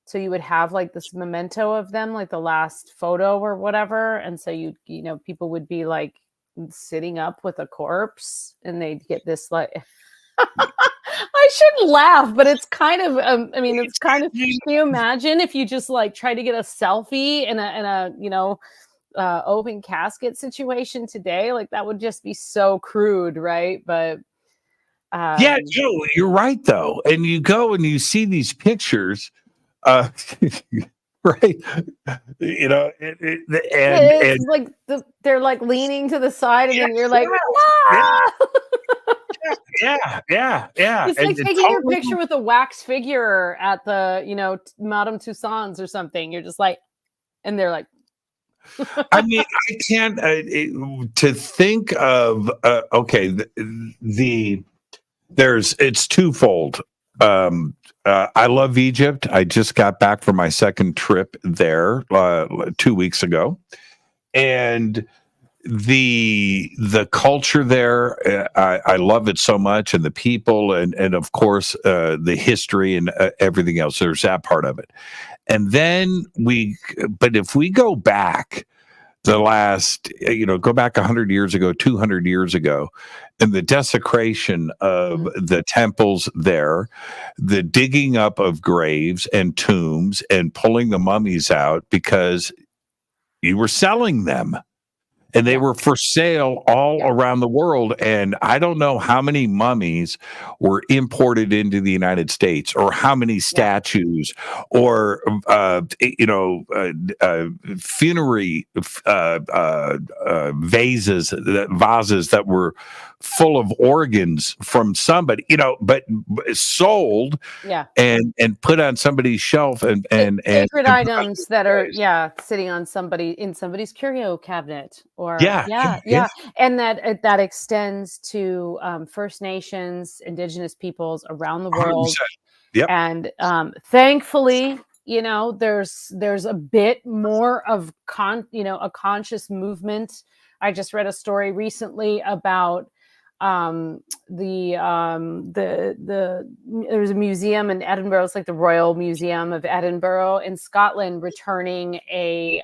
so you would have like this memento of them, like the last photo or whatever. And so people would be like sitting up with a corpse and they'd get this like, I shouldn't laugh, but it's kind of, it's kind of, can you imagine if you just like try to get a selfie in a open casket situation today? Like that would just be so crude. Right. But you're right though. And you go and you see these pictures, right? It's like they're like leaning to the side, and then you're like, yeah. It's like taking your picture with a wax figure at the Madame Tussauds or something. You're just like, and they're like. I mean, I can't to think of it's twofold. I love Egypt. I just got back from my second trip there 2 weeks ago, and the culture there, I love it so much, and the people, and of course the history and everything else. There's that part of it, and then but if we go back. The last, go back 100 years ago, 200 years ago, and the desecration of the temples there, the digging up of graves and tombs and pulling the mummies out because you were selling them. And they were for sale all around the world. And I don't know how many mummies were imported into the United States, or how many statues, or funerary vases that were full of organs from somebody, but sold, and put on somebody's shelf, and sacred items that are sitting on somebody's curio cabinet, or and that extends to First Nations, Indigenous peoples around the world. 100%. Yep. And thankfully, there's a bit more of a conscious movement. I just read a story recently about there's a museum in Edinburgh. It's like the Royal Museum of Edinburgh in Scotland, returning a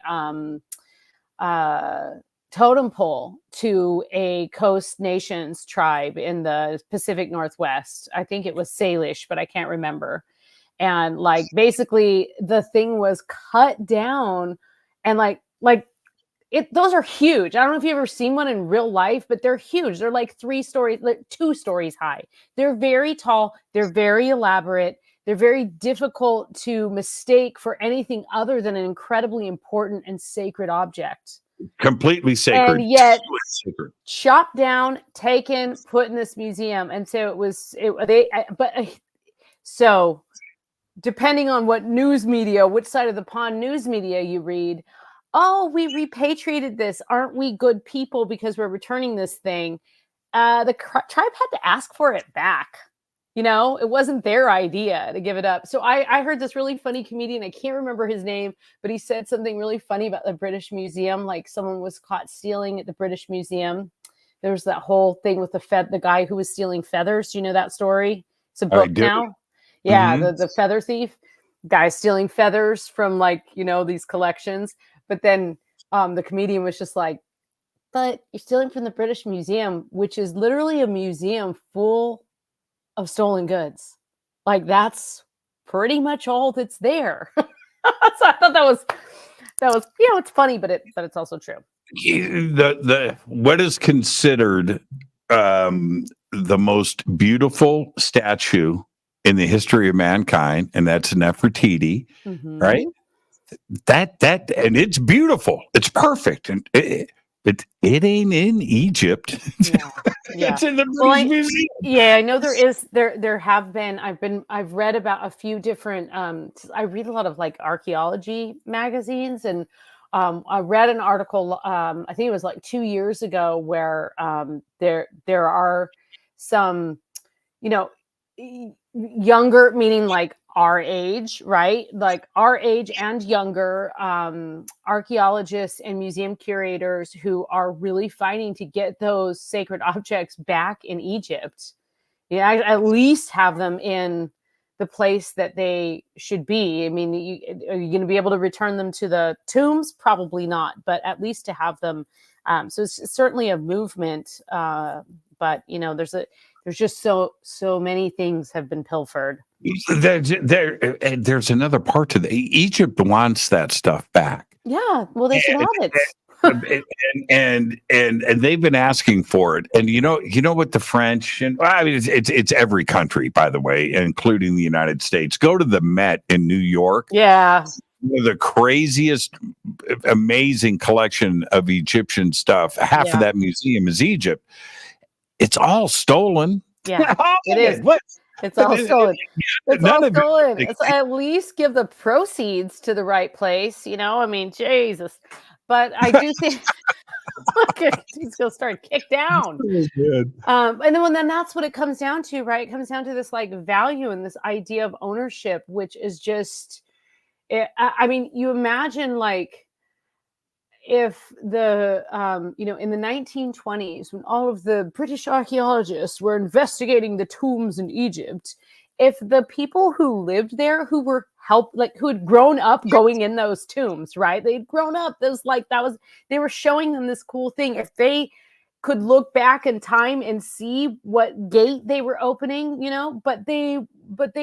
totem pole to a Coast Nations tribe in the Pacific Northwest. I think it was Salish, but I can't remember. And like basically the thing was cut down, and those are huge. I don't know if you've ever seen one in real life, but they're huge. They're like 2 stories high. They're very tall. They're very elaborate. they're very difficult to mistake for anything other than an incredibly important and sacred object. Completely sacred. And yet Totally sacred. chopped down, taken, put in this museum. And so so depending on what news media, which side of the pond news media you read, oh, we repatriated this. Aren't we good people because we're returning this thing? The tribe had to ask for it back. It wasn't their idea to give it up. So I heard this really funny comedian. I can't remember his name, but he said something really funny about the British Museum. Like someone was caught stealing at the British Museum. There was that whole thing with the guy who was stealing feathers. Do you know that story? It's a book now. Yeah, the feather thief guy stealing feathers from these collections. But then the comedian was just like, but you're stealing from the British Museum, which is literally a museum full of stolen goods. Like that's pretty much all that's there. So I thought that was it's funny, but it's also true. The what is considered the most beautiful statue in the history of mankind, and that's Nefertiti, right? That and it's beautiful, it's perfect, and it ain't in Egypt. Yeah. It's in the British Museum. Yeah, I know there have been. I've read about a few different. I read a lot of archaeology magazines, and I read an article. I think it was 2 years ago where there are some, younger, meaning our age, right? Like our age and younger archaeologists and museum curators who are really fighting to get those sacred objects back in Egypt. Yeah, at least have them in the place that they should be. I mean, are you going to be able to return them to the tombs? Probably not, but at least to have them. So it's certainly a movement, but there's just so many things have been pilfered. There's another part to Egypt wants that stuff back. Yeah, well, they should have it. and they've been asking for it. And you know what the French and it's every country, by the way, including the United States. Go to the Met in New York. Yeah. The craziest, amazing collection of Egyptian stuff. Half of that museum is Egypt. It's all stolen. Yeah, it is. What? It's all stolen. It's all stolen. It's at least give the proceeds to the right place. I mean, Jesus. But I do think he's going to start kicked down. And then that's what it comes down to, right? It comes down to this value and this idea of ownership, which is just, I mean, you imagine if the, in the 1920s, when all of the British archaeologists were investigating the tombs in Egypt, if the people who lived there, who were who had grown up going in those tombs, right? They'd grown up, they were showing them this cool thing. If they could look back in time and see what gate they were opening, but they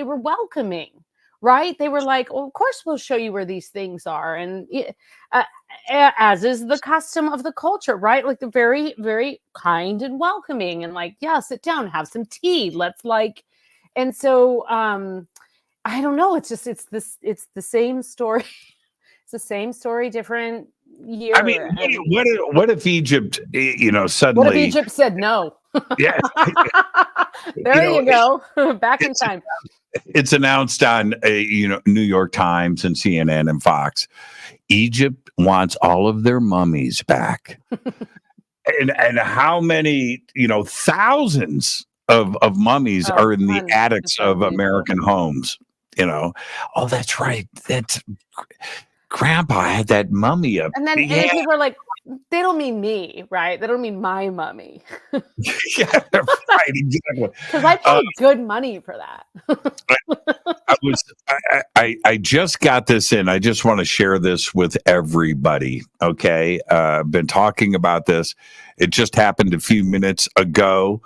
were welcoming. Right? They were like, well, of course, we'll show you where these things are. And as is the custom of the culture, right? They're very, very kind and welcoming and yeah, sit down, have some tea. Let's and so I don't know. It's the same story. It's the same story, different year. I mean, what if Egypt, suddenly. What if Egypt said no? Yeah. There you go. Back in time. It's announced on New York Times and CNN and Fox. Egypt wants all of their mummies back. and how many, thousands of mummies are in the attics of American homes. Oh, that's right. That's Grandpa had that mummy up. And then people were like, they don't mean me, right? They don't mean my mummy. Yeah, right, exactly. Because I paid good money for that. I just got this in. I just want to share this with everybody. Okay, I've been talking about this. It just happened a few minutes ago.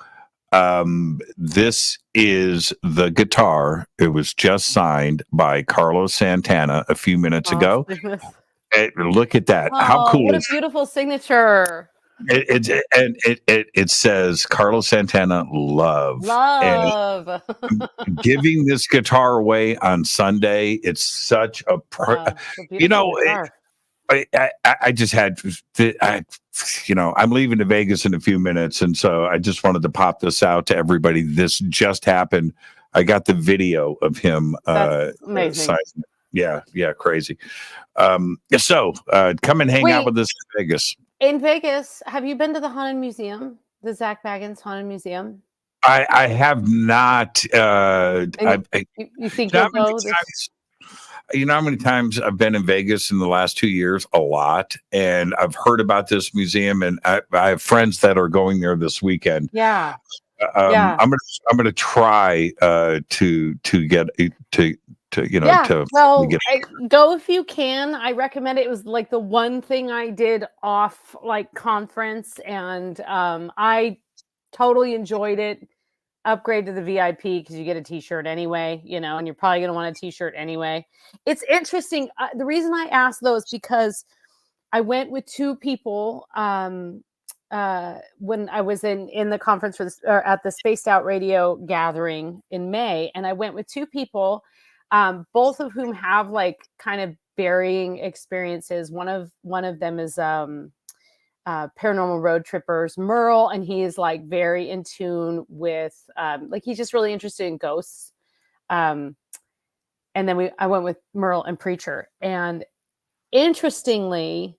This is the guitar. It was just signed by Carlos Santana a few minutes ago. Look at that. Oh, how cool what is a beautiful signature. It says Carlos Santana love. Love. Giving this guitar away on Sunday, it's such a It's a you beautiful know guitar. I just had I'm leaving to Vegas in a few minutes, and so I just wanted to pop this out to everybody. This just happened. I got the video of him That's amazing. Yeah, crazy. So come and hang out with us in Vegas. In Vegas, have you been to the Haunted Museum, the Zach Baggins Haunted Museum? I have not. You think you'll go? You know how many times I've been in Vegas in the last 2 years? A lot. And I've heard about this museum, and I have friends that are going there this weekend. Yeah. I'm gonna try to get to go if you can. I recommend it. It was like the one thing I did off like conference, and I totally enjoyed it. Upgrade to the VIP because you get a t-shirt anyway, and you're probably going to want a t-shirt anyway. It's interesting. The reason I asked though is because I went with two people when I was in the conference at the Spaced Out Radio gathering in May, and I went with two people, both of whom have like kind of varying experiences. One of them is Paranormal Road Trippers, Merle, and he is like very in tune with he's just really interested in ghosts. And then I went with Merle and Preacher, and interestingly,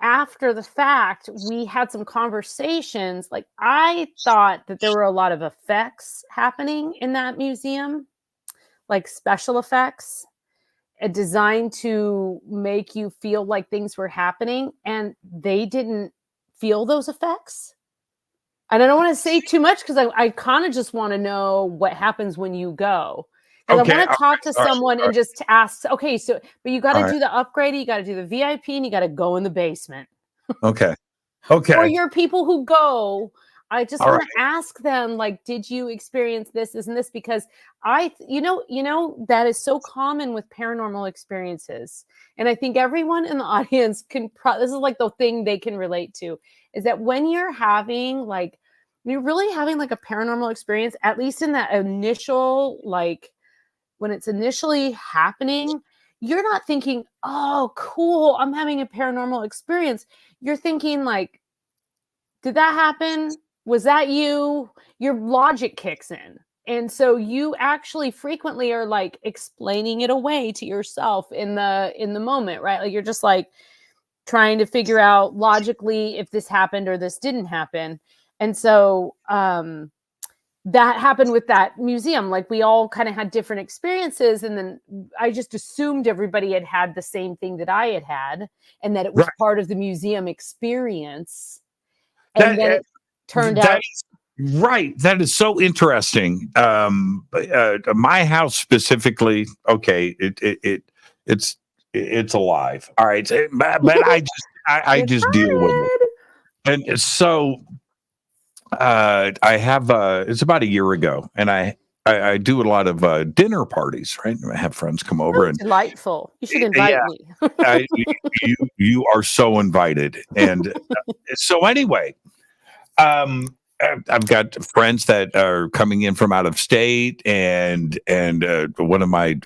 after the fact, we had some conversations. Like I thought that there were a lot of effects happening in that museum, like special effects, designed to make you feel like things were happening, and they didn't feel those effects. And I don't want to say too much because I kind of just want to know what happens when you go. Because I want to talk to someone and just ask, okay, so, but you got to do the upgrade, you got to do the VIP, and you got to go in the basement. Okay. For your people who go, I just want to ask them, like, did you experience this and this? Because that is so common with paranormal experiences. And I think everyone in the audience this is like the thing they can relate to, is that when you're really having like a paranormal experience, at least in that initial, like when it's initially happening, you're not thinking, oh, cool, I'm having a paranormal experience. You're thinking like, did that happen? Was that you? Your logic kicks in. And so you actually frequently are like explaining it away to yourself in the moment, right? Like you're just like trying to figure out logically if this happened or this didn't happen. And so that happened with that museum. Like we all kind of had different experiences. And then I just assumed everybody had the same thing that I had and that it was part of the museum experience. And then it turned out. Right. That is so interesting. My house specifically, okay, it's alive. All right. But I just deal with it. And so I have it's about a year ago, and I do a lot of dinner parties, right? I have friends come over. That's delightful. You should invite me. You are so invited. And so anyway, I've got friends that are coming in from out of state, and one of my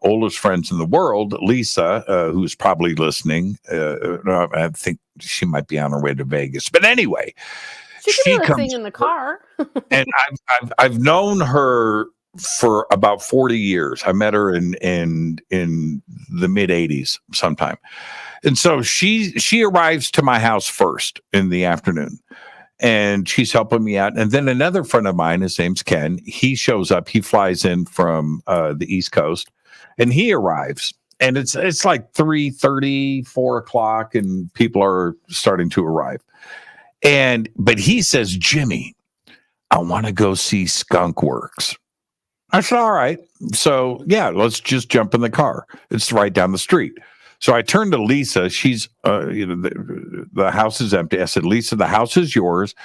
oldest friends in the world, Lisa, who's probably listening. I think she might be on her way to Vegas, but anyway, she comes in the car. And I've known her for about 40 years. I met her in the mid 80s sometime, and so she arrives to my house first in the afternoon. And she's helping me out. And then another friend of mine, his name's Ken, he shows up. He flies in from the East Coast, and he arrives. And it's like 3:30, 4 o'clock, and people are starting to arrive. But he says, Jimmy, I want to go see Skunk Works. I said, all right. So, yeah, let's just jump in the car. It's right down the street. So I turned to Lisa. She's, the house is empty. I said, Lisa, the house is yours.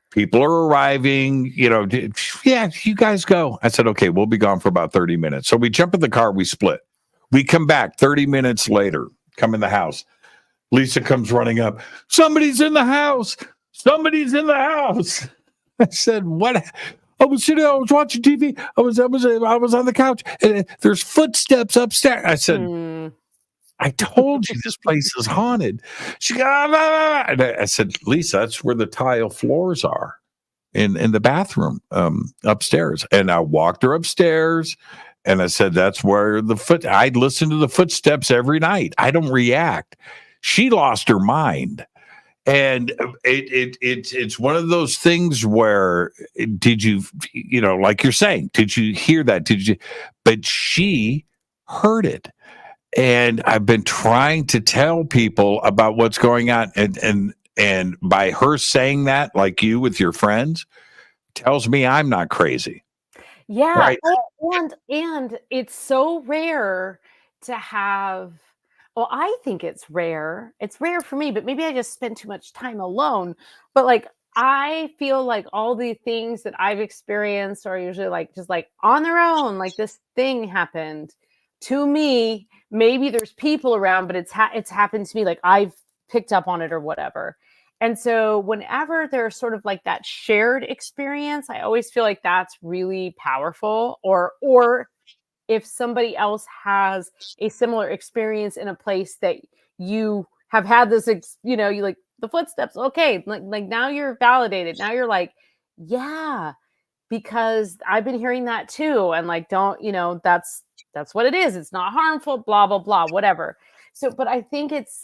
People are arriving. Yeah, you guys go. I said, okay, we'll be gone for about 30 minutes. So we jump in the car. We split. We come back 30 minutes later, come in the house. Lisa comes running up. Somebody's in the house. Somebody's in the house. I said, what? I was sitting, I was watching TV. I was on the couch, and there's footsteps upstairs. I said, I told you this place is haunted. She goes, and I said, Lisa, that's where the tile floors are in the bathroom upstairs. And I walked her upstairs, and I said, that's where I listen to the footsteps every night. I don't react. She lost her mind. And it's one of those things where did you like you're saying, did you hear that? But she heard it. And I've been trying to tell people about what's going on. And by her saying that, like you with your friends, tells me I'm not crazy. Yeah. Right? And it's so rare to have. Well, I think it's rare. It's rare for me, but maybe I just spend too much time alone. But like, I feel like all the things that I've experienced are usually like just like on their own. Like this thing happened to me. Maybe there's people around, but it's happened to me. Like I've picked up on it or whatever. And so whenever there's sort of like that shared experience, I always feel like that's really powerful. Or if somebody else has a similar experience in a place that you have had this, you like the footsteps. Okay. Like now you're validated. Now you're like, yeah, because I've been hearing that too. And like, don't, that's what it is. It's not harmful, blah, blah, blah, whatever. So, but I think it's,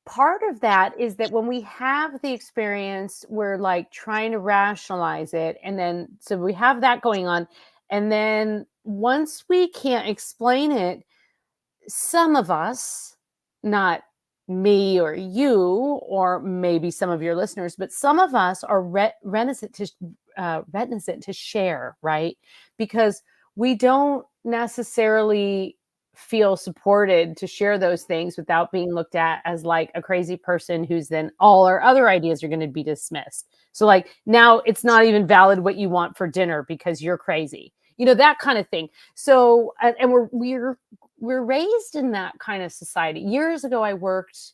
part of that is that when we have the experience, we're like trying to rationalize it. And then, so we have that going on. And then once we can't explain it, some of us, not me or you, or maybe some of your listeners, but some of us are reticent to share, right? Because we don't necessarily feel supported to share those things without being looked at as like a crazy person who's then all our other ideas are going to be dismissed. So like now it's not even valid what you want for dinner because you're crazy, that kind of thing. So, and we're raised in that kind of society. Years ago, I worked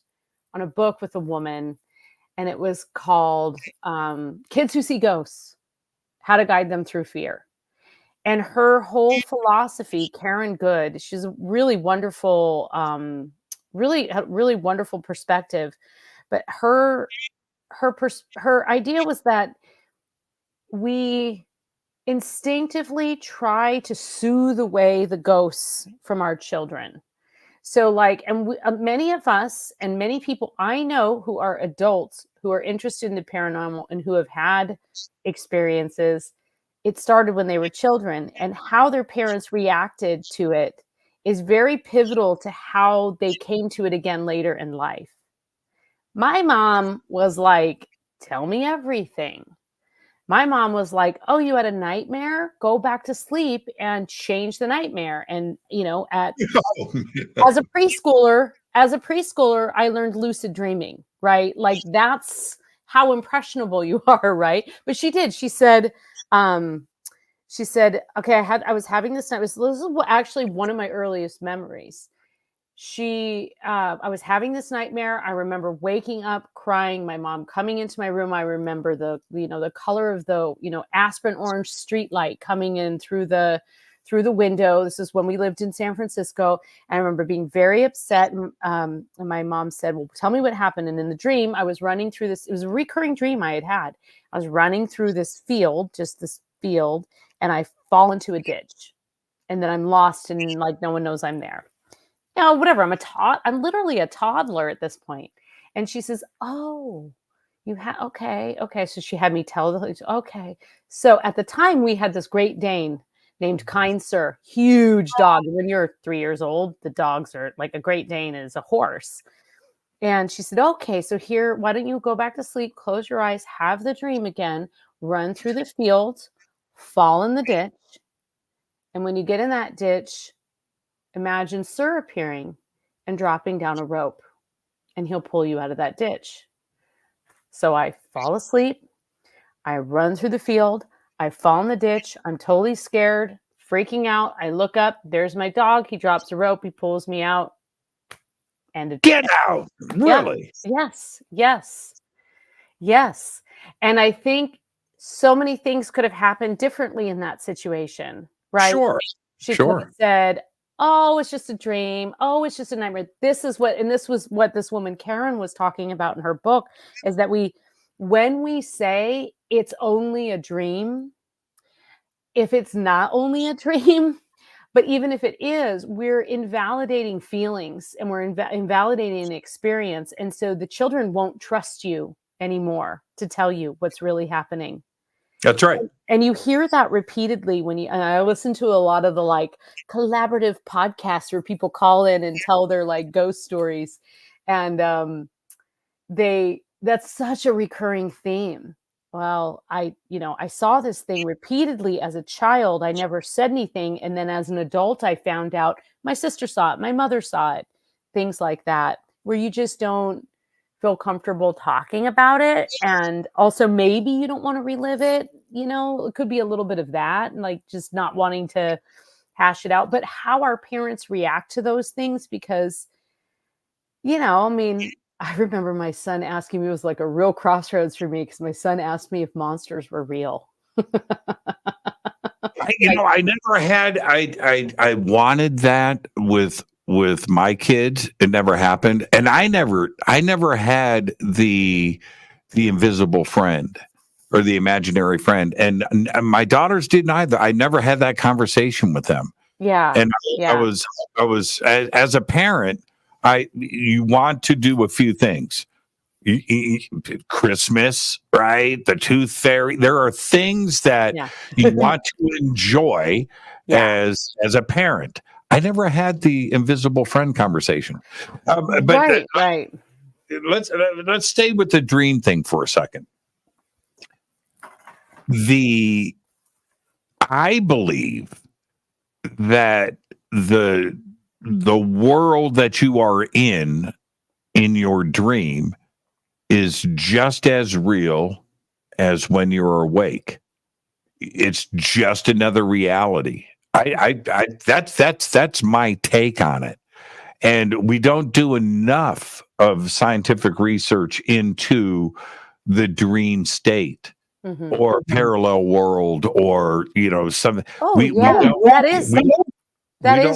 on a book with a woman, and it was called Kids Who See Ghosts, How to Guide Them Through Fear. And her whole philosophy, Karen Good, she's a really wonderful, really wonderful perspective. But her idea was that we instinctively try to soothe away the ghosts from our children. So like, and many of us and many people I know who are adults who are interested in the paranormal and who have had experiences, it started when they were children, and how their parents reacted to it is very pivotal to how they came to it again later in life. My mom was like, tell me everything. My mom was like, oh, you had a nightmare? Go back to sleep and change the nightmare. And, as a preschooler, I learned lucid dreaming, right? Like that's how impressionable you are, right? But she did. She said, okay, I was having this night. This is actually one of my earliest memories. I was having this nightmare. I remember waking up crying, my mom coming into my room. I remember the color of the, aspirin orange street light coming in through the window. This is when we lived in San Francisco. And I remember being very upset. And my mom said, well, tell me what happened. And in the dream, I was running through this. It was a recurring dream I had. I was running through this field, and I fall into a ditch. And then I'm lost and like no one knows I'm there. Whatever. I'm literally a toddler at this point. And she says, oh, okay. So she had me tell okay. So at the time we had this Great Dane named Kind Sir, huge dog. When you're 3 years old, the dogs are like a Great Dane is a horse. And she said, okay, so here, why don't you go back to sleep, close your eyes, have the dream again, run through the field, fall in the ditch. And when you get in that ditch, imagine Sir appearing and dropping down a rope, and he'll pull you out of that ditch. So I fall asleep. I run through the field. I fall in the ditch. I'm totally scared, freaking out. I look up. There's my dog. He drops a rope. He pulls me out. And Get out. Really? Yes. And I think so many things could have happened differently in that situation, right? Sure. She could Sure. have said, "Oh, it's just a dream. Oh, it's just a nightmare." This was what this woman Karen was talking about in her book, is that when we say it's only a dream, if it's not only a dream, but even if it is, we're invalidating feelings and we're invalidating the experience. And so the children won't trust you anymore to tell you what's really happening. That's right. And you hear that repeatedly and I listen to a lot of the like collaborative podcasts where people call in and tell their like ghost stories. And that's such a recurring theme. Well, I saw this thing repeatedly as a child. I never said anything. And then as an adult, I found out my sister saw it, my mother saw it, things like that, where you just don't feel comfortable talking about it. And also maybe you don't want to relive it. It could be a little bit of that, and like just not wanting to hash it out. But how our parents react to those things, because, I mean, I remember my son asking me, it was like a real crossroads for me because my son asked me if monsters were real. I never had. I wanted that with my kids. It never happened, and I never had the invisible friend or the imaginary friend, and my daughters didn't either. I never had that conversation with them. Yeah, and I was as a parent. You want to do a few things. Christmas, right? The tooth fairy. There are things that you want to enjoy as a parent. I never had the invisible friend conversation. But right. Let's stay with the dream thing for a second. I believe that the world that you are in your dream is just as real as when you're awake. It's just another reality. That's my take on it. And we don't do enough of scientific research into the dream state or parallel world or something. That is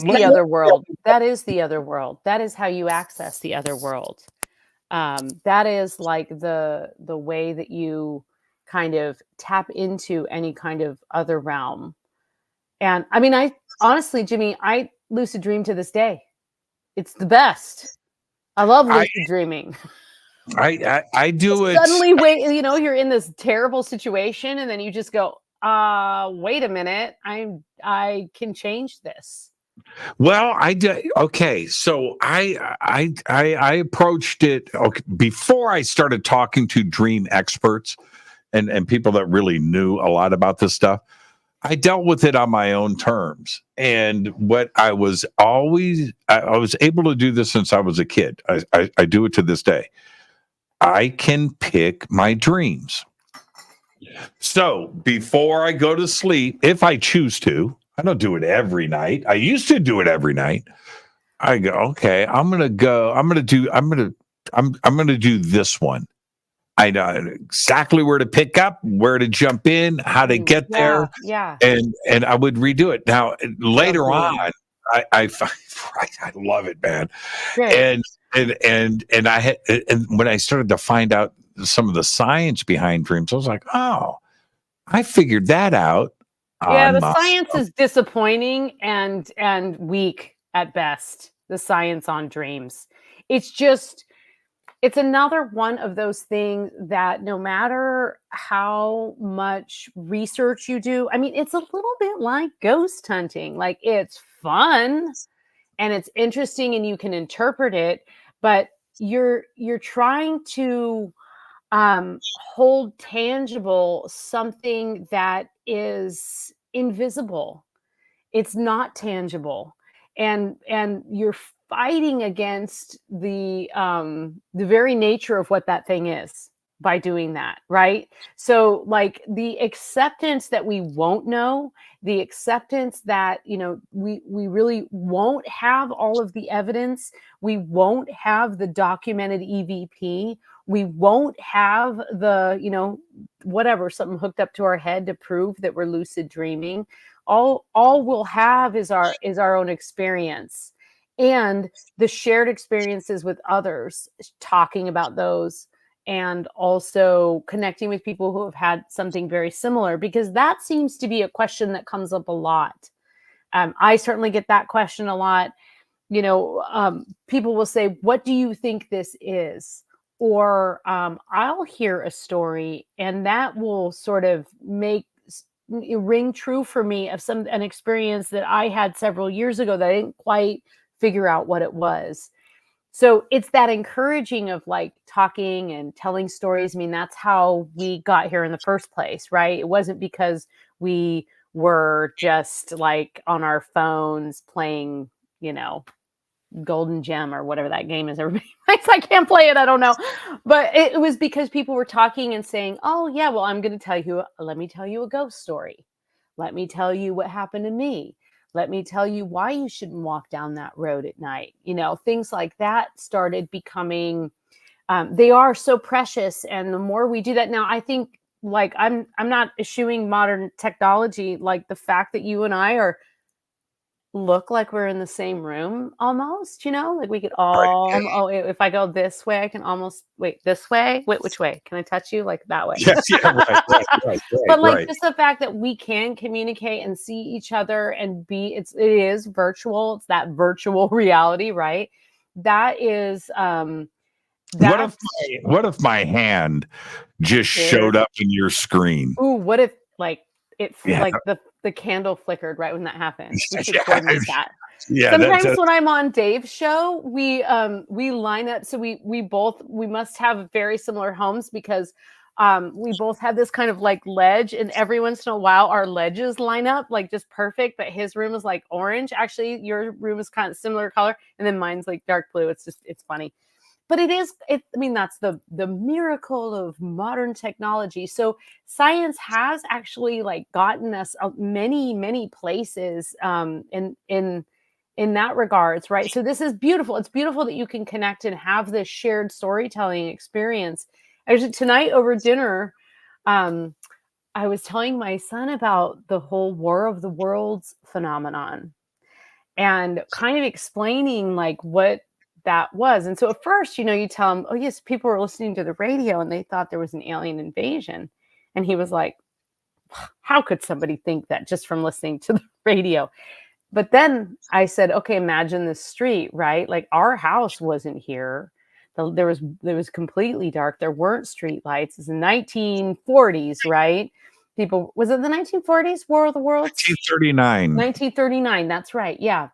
the other world. That is the other world. That is how you access the other world. That is like the way that you kind of tap into any kind of other realm. And I mean, I honestly, Jimmy, I lucid dream to this day. It's the best. I love lucid dreaming. I do it. Suddenly, you're in this terrible situation, and then you just go, wait a minute, I can change this. Well, I did. Okay, so I approached it before I started talking to dream experts and people that really knew a lot about this stuff. I dealt with it on my own terms, and what I was able to do this since I was a kid. I do it to this day. I can pick my dreams. So before I go to sleep, if I choose to. I don't do it every night. I used to do it every night. I go, okay, I'm going to do this one. I know exactly where to pick up, where to jump in, how to get there. Yeah. And I would redo it. Now, later on, I love it, man. Great. And when I started to find out some of the science behind dreams, I was like, oh, I figured that out. Yeah, the science is disappointing and weak at best. The science on dreams. It's another one of those things that no matter how much research you do, I mean, it's a little bit like ghost hunting. Like, it's fun and it's interesting and you can interpret it, but you're trying to hold tangible something that is invisible. It's not tangible, and you're fighting against the very nature of what that thing is. by doing that, right? So like the acceptance that we won't know, the acceptance that, you know, we really won't have all of the evidence, we won't have the documented EVP, we won't have the, you know, whatever, something hooked up to our head to prove that we're lucid dreaming. All we'll have is our own experience and the shared experiences with others, talking about those, and also connecting with people who have had something very similar, because that seems to be a question that comes up a lot. I certainly get that question a lot. You know, people will say, what do you think this is? Or I'll hear a story and that will sort of ring true for me of an experience that I had several years ago that I didn't quite figure out what it was. So it's that encouraging of like talking and telling stories. I mean, that's how we got here in the first place, right? It wasn't because we were just like on our phones playing, you know, Golden Gem or whatever that game is. Everybody likes, I can't play it. I don't know. But it was because people were talking and saying, oh yeah, well, let me tell you a ghost story. Let me tell you what happened to me. Let me tell you why you shouldn't walk down that road at night. You know, things like that started becoming, they are so precious. And the more we do that now, I think like, I'm not eschewing modern technology. Like the fact that you and I look like we're in the same room almost, you know, like we could all, if I go this way, I can almost this way. Wait, which way? Can I touch you? Like that way? Yes, yeah, right. But like just the fact that we can communicate and see each other and it is virtual. It's that virtual reality, right? That is, what if my hand just showed up in your screen? Ooh, what if like like the candle flickered right when that happened? We should coordinate that. Yeah. Sometimes when I'm on Dave's show, we line up. So we must have very similar homes because we both have this kind of like ledge, and every once in a while our ledges line up like just perfect. But his room is like orange. Actually, your room is kind of similar color, and then mine's like dark blue. It's funny. But I mean, that's the miracle of modern technology. So science has actually like gotten us many, many places in that regards, right? So this is beautiful. It's beautiful that you can connect and have this shared storytelling experience. Actually, tonight over dinner, I was telling my son about the whole War of the Worlds phenomenon and kind of explaining like what that was. And so at first, you know, you tell him, oh yes, people were listening to the radio and they thought there was an alien invasion. And he was like, how could somebody think that just from listening to the radio? But then I said, okay, imagine this street, right? Like our house wasn't here. There was completely dark. There weren't street lights. It's the 1940s, right? Was it the 1940s, War of the Worlds? 1939. That's right. Yeah.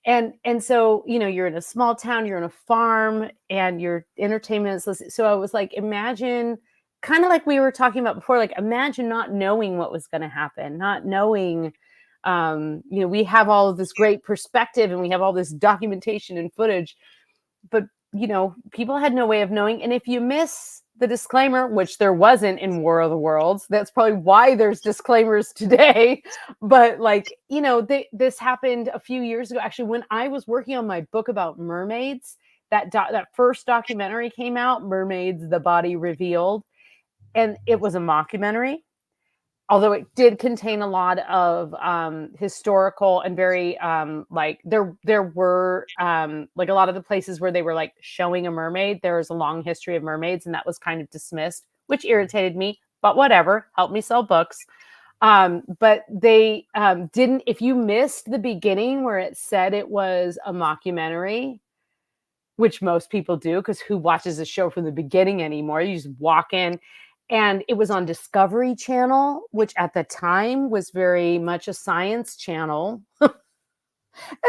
And so, you know, you're in a small town, you're in a farm, and your entertainment is, so I was like, imagine, kind of like we were talking about before, like imagine not knowing what was going to happen, not knowing, you know, we have all of this great perspective and we have all this documentation and footage, but, you know, people had no way of knowing. And if you miss the disclaimer, which there wasn't in War of the Worlds, that's probably why there's disclaimers today. But like, you know, this happened a few years ago. Actually, when I was working on my book about mermaids, that first documentary came out, Mermaids, The Body Revealed. And it was a mockumentary, although it did contain a lot of historical and very like there were like a lot of the places where they were like showing a mermaid, there was a long history of mermaids, and that was kind of dismissed, which irritated me, but whatever, helped me sell books. But they didn't, if you missed the beginning where it said it was a mockumentary, which most people do, because who watches a show from the beginning anymore? You just walk in. And it was on Discovery Channel, which at the time was very much a science channel. And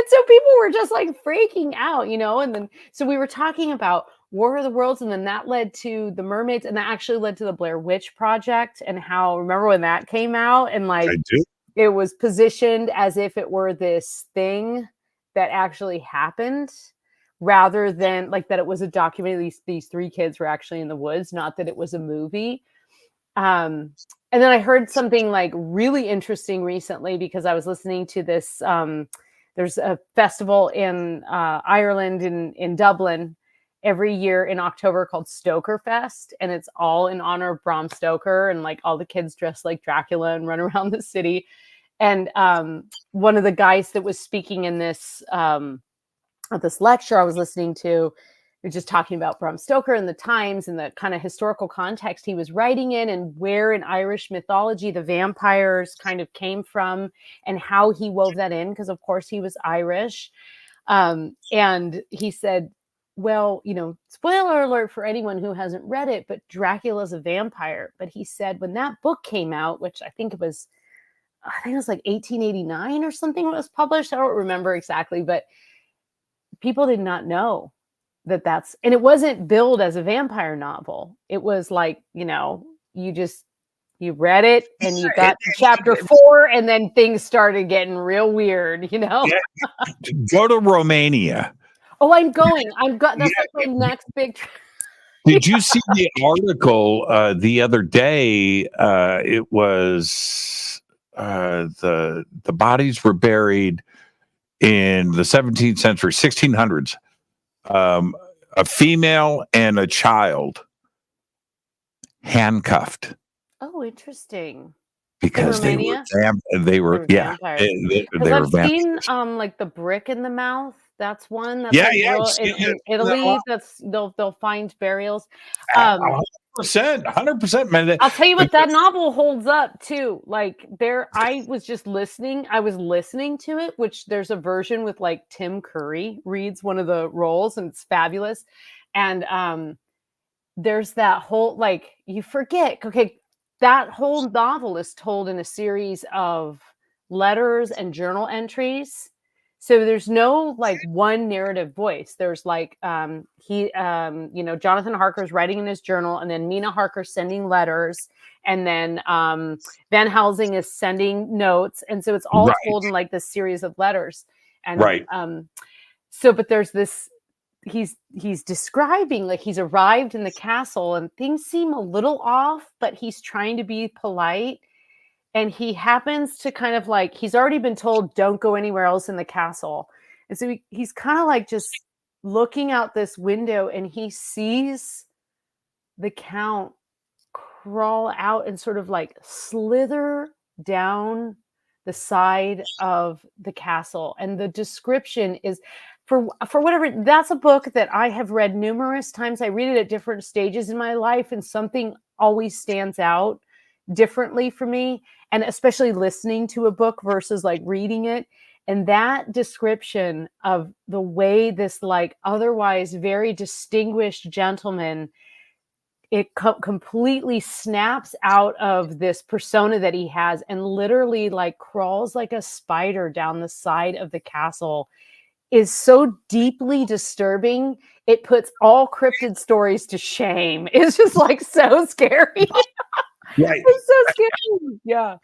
so people were just like freaking out, you know? And then, so we were talking about War of the Worlds, and then that led to the mermaids, and that actually led to the Blair Witch Project, and how, remember when that came out? And like, it was positioned as if it were this thing that actually happened. rather than like that it was a documentary. These three kids were actually in the woods, not that it was a movie. And then I heard something like really interesting recently because I was listening to this. There's a festival in Ireland in Dublin every year in October called Stoker Fest, and it's all in honor of Bram Stoker, and like all the kids dress like Dracula and run around the city. And one of the guys that was speaking in this lecture I was listening to, was just talking about Bram Stoker and the times and the kind of historical context he was writing in, and where in Irish mythology the vampires kind of came from, and how he wove that in, because of course he was Irish. And he said, well, spoiler alert for anyone who hasn't read it, but Dracula's a vampire. But he said when that book came out, which I think it was like 1889 or something, when it was published. I don't remember exactly, but people did not know that's, and it wasn't billed as a vampire novel. It was like, you read it and you got to chapter 4 and then things started getting real weird, Yeah. Go to Romania. Oh, I'm going. That's like my next big trip. Did you see the article the other day? It was the bodies were buried in the 17th century, 1600s. A female and a child handcuffed. Oh, interesting. Because they were I've seen like the brick in the mouth. That's one. That's in Italy. That's they'll find burials. 100%, man. I'll tell you what, that novel holds up too. Like I was listening to it, which there's a version with like Tim Curry reads one of the roles, and it's fabulous. And there's that whole, like, you forget, okay, that whole novel is told in a series of letters and journal entries. So there's no like one narrative voice. There's like Jonathan Harker's writing in his journal, and then Mina Harker sending letters, and then Van Helsing is sending notes, and so it's all told in like this series of letters. And but there's this. He's describing like he's arrived in the castle and things seem a little off, but he's trying to be polite. And he happens to kind of like, he's already been told, don't go anywhere else in the castle. And so he's kind of like just looking out this window, and he sees the Count crawl out and sort of like slither down the side of the castle. And the description is, for whatever, that's a book that I have read numerous times. I read it at different stages in my life, and something always stands out differently for me, and especially listening to a book versus like reading it. And that description of the way this like otherwise very distinguished gentleman, it completely snaps out of this persona that he has and literally like crawls like a spider down the side of the castle, is so deeply disturbing. It puts all cryptid stories to shame. It's just like so scary. Right. It's so scary. Yeah.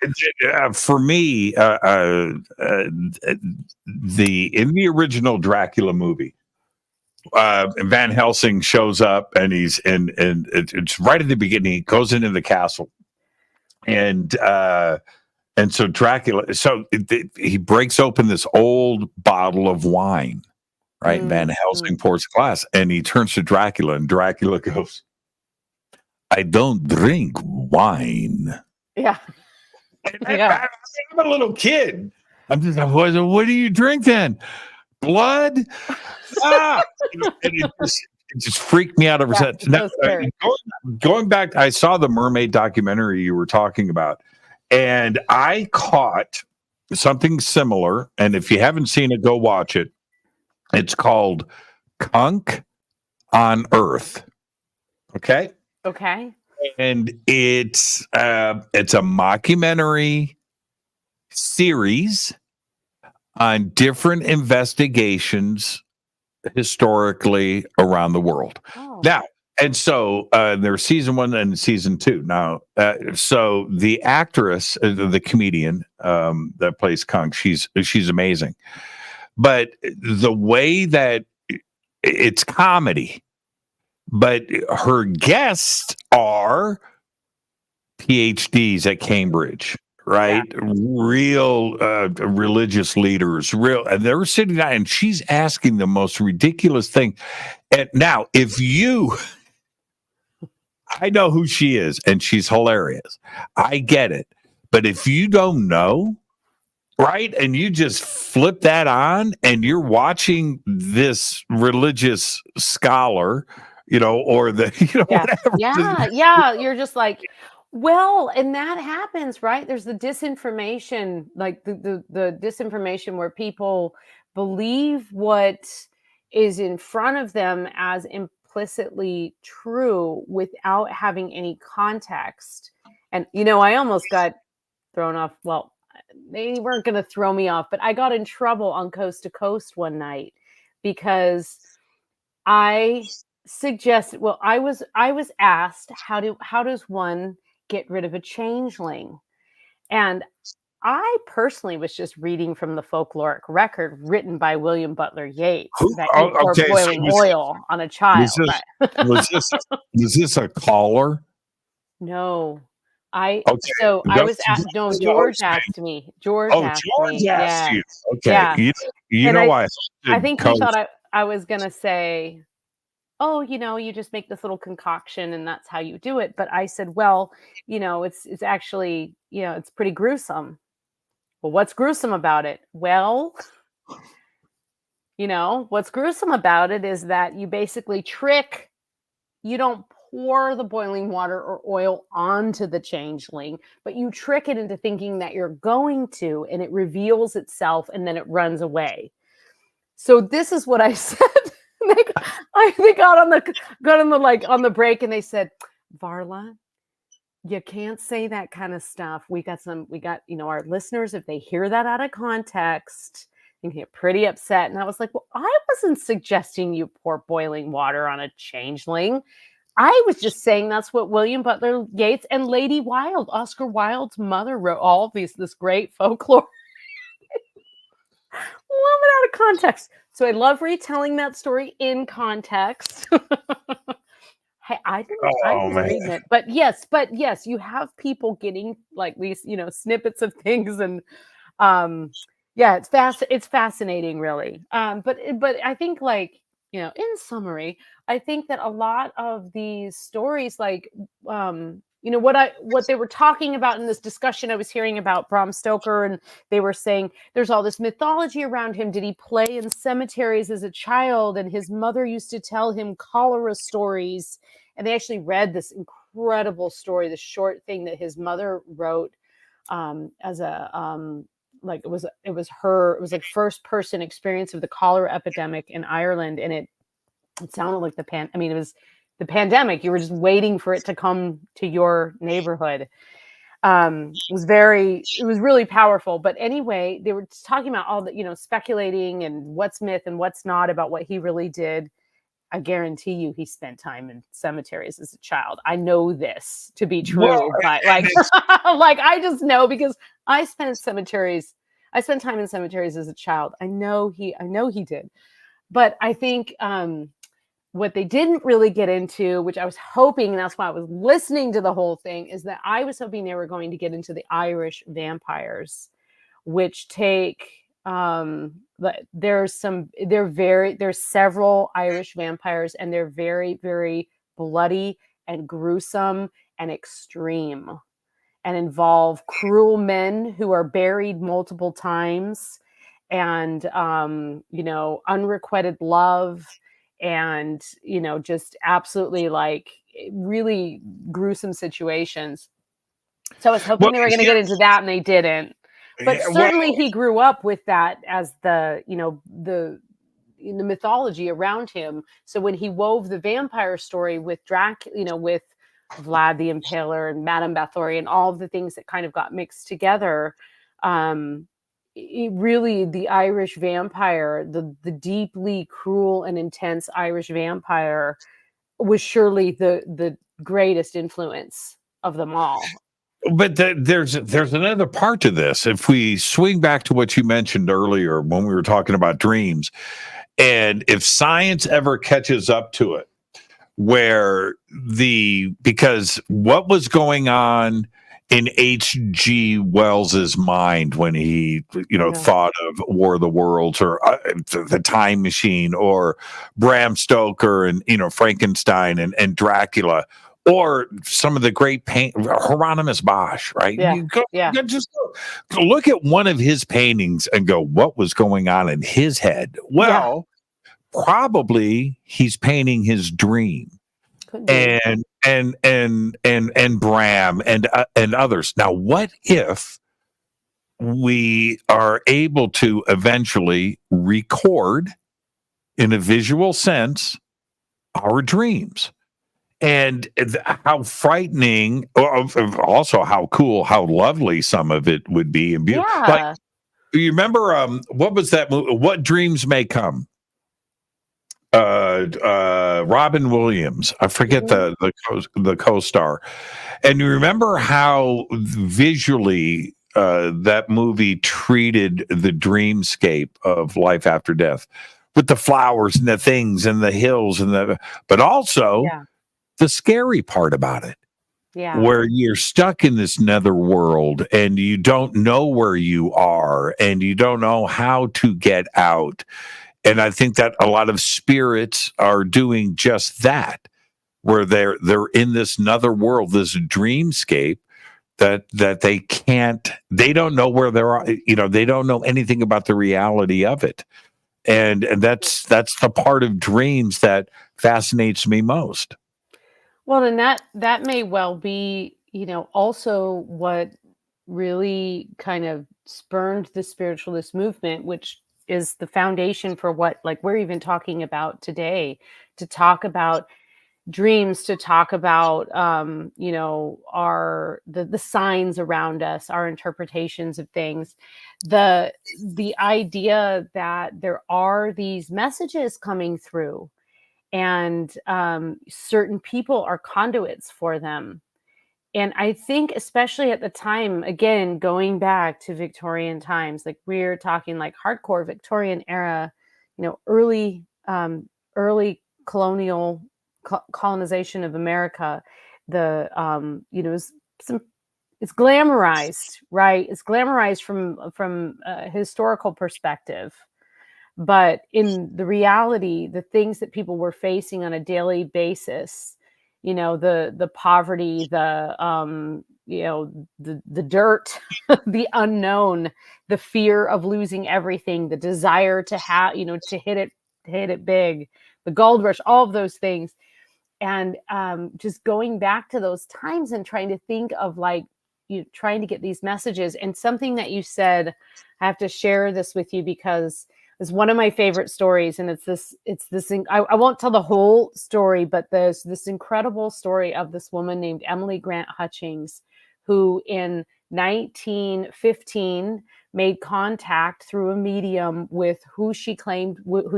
For me, in the original Dracula movie, Van Helsing shows up, and it's right at the beginning. He goes into the castle, and so Dracula, he breaks open this old bottle of wine, right? Van Helsing pours a glass, and he turns to Dracula, and Dracula goes, I don't drink wine. Yeah. I'm a little kid. I'm just like, what do you drink then? Blood? And it just freaked me out ever since. Now, going back, I saw the mermaid documentary you were talking about, and I caught something similar. And if you haven't seen it, go watch it. It's called Kunk on Earth. Okay. Okay. And it's a mockumentary series on different investigations historically around the world. Oh. Now, and so there's season 1 and season 2. Now, so the actress, the comedian that plays Kunk, she's amazing. But the way that It's comedy, but her guests are PhDs at Cambridge, right? Yeah. Real religious leaders, and they're sitting down, and she's asking the most ridiculous thing. And now, I know who she is, and she's hilarious. I get it. But if you don't know, right, and you just flip that on, and you're watching this religious scholar, or the, whatever. Yeah. You're just like, well, and that happens, right? There's the disinformation, like the disinformation where people believe what is in front of them as implicitly true without having any context. And, I almost got thrown off. Well, they weren't going to throw me off, but I got in trouble on Coast to Coast one night because I suggested, well, I was asked, how does one get rid of a changeling? And I personally was just reading from the folkloric record written by William Butler Yeats that you pour boiling oil on a child. Was this a caller? No. George asked me. George asked you. Okay. Yeah. You know why? I think he thought I was going to say, oh, you just make this little concoction and that's how you do it. But I said, well, it's actually, it's pretty gruesome. Well, what's gruesome about it? Well, what's gruesome about it is that you basically you don't pour the boiling water or oil onto the changeling, but you trick it into thinking that you're going to, and it reveals itself and then it runs away. So this is what I said. They got on the break and they said, Varla, you can't say that kind of stuff. We got our listeners, if they hear that out of context, they can get pretty upset. And I was like, well, I wasn't suggesting you pour boiling water on a changeling. I was just saying that's what William Butler Yeats and Lady Wilde, Oscar Wilde's mother, wrote all of this great folklore. Love it out of context. So I love retelling that story in context. Hey, I didn't read it, but yes, you have people getting like these, snippets of things, and it's fascinating, really. But I think, like, in summary, I think that a lot of these stories, like, what they were talking about in this discussion I was hearing about Bram Stoker, and they were saying there's all this mythology around him. Did he play in cemeteries as a child? And his mother used to tell him cholera stories. And they actually read this incredible story, the short thing that his mother wrote as a like it was like first person experience of the cholera epidemic in Ireland, and it sounded like it was the pandemic. You were just waiting for it to come to your neighborhood. It was really powerful. But anyway, they were talking about all the, speculating and what's myth and what's not about what he really did. I guarantee you he spent time in cemeteries as a child. I know this to be true, but like I just know because I spent time in cemeteries as a child. I know he did. But I think what they didn't really get into, which I was hoping, and that's why I was listening to the whole thing, is that I was hoping they were going to get into the Irish vampires, which take there's several Irish vampires, and they're very, very bloody and gruesome and extreme, and involve cruel men who are buried multiple times, and unrequited love, and just absolutely like really gruesome situations. So I was hoping they were going to get into that, and they didn't. But certainly he grew up with that as the mythology around him. So when he wove the vampire story with Dracula, with Vlad the Impaler and Madame Bathory and all of the things that kind of got mixed together, really the Irish vampire, the deeply cruel and intense Irish vampire, was surely the greatest influence of them all. But there's another part to this. If we swing back to what you mentioned earlier when we were talking about dreams, And if science ever catches up to it, because what was going on in H.G. Wells's mind when he, thought of War of the Worlds or the Time Machine or Bram Stoker and, Frankenstein and Dracula, or some of the great Hieronymus Bosch, right? Yeah. You just go look at one of his paintings and go, what was going on in his head? Well, probably he's painting his dream. Could be. And Bram and others. Now, what if we are able to eventually record in a visual sense our dreams? And how frightening, also how cool, how lovely some of it would be, and beautiful. Yeah. Like, you remember what was that movie? What Dreams May Come? Robin Williams. I forget the co-star. And you remember how visually that movie treated the dreamscape of life after death, with the flowers and the things and the hills but also the scary part about it. Yeah. Where you're stuck in this nether world and you don't know where you are and you don't know how to get out. And I think that a lot of spirits are doing just that, where they're in this nether world, this dreamscape that they don't know where they're, they don't know anything about the reality of it. And that's the part of dreams that fascinates me most. Well, and that may well be, also what really kind of spurned the spiritualist movement, which is the foundation for what, like, we're even talking about today, to talk about dreams, to talk about, the signs around us, our interpretations of things, the idea that there are these messages coming through, and certain people are conduits for them. And I think, especially at the time, again, going back to Victorian times, like we're talking like hardcore Victorian era, early colonial colonization of America, it's glamorized, right? It's glamorized from a historical perspective. But in the reality, the things that people were facing on a daily basis, the poverty, the dirt, the unknown, the fear of losing everything, the desire to have, to hit it big, the gold rush, all of those things. And just going back to those times and trying to think of, like, trying to get these messages. And something that you said, I have to share this with you because it's one of my favorite stories. And it's this, I won't tell the whole story, but there's this incredible story of this woman named Emily Grant Hutchings, who in 1915 made contact through a medium with who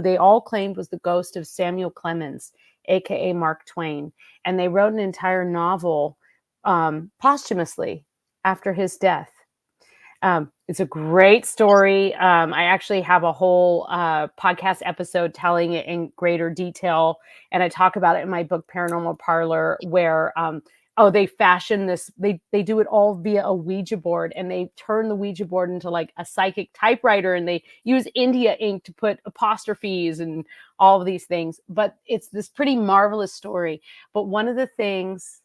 they all claimed was the ghost of Samuel Clemens, aka Mark Twain. And they wrote an entire novel posthumously after his death. It's a great story. I actually have a whole podcast episode telling it in greater detail. And I talk about it in my book, Paranormal Parlor, where they fashion this. They do it all via a Ouija board, and they turn the Ouija board into like a psychic typewriter, and they use India ink to put apostrophes and all of these things. But it's this pretty marvelous story. But one of the things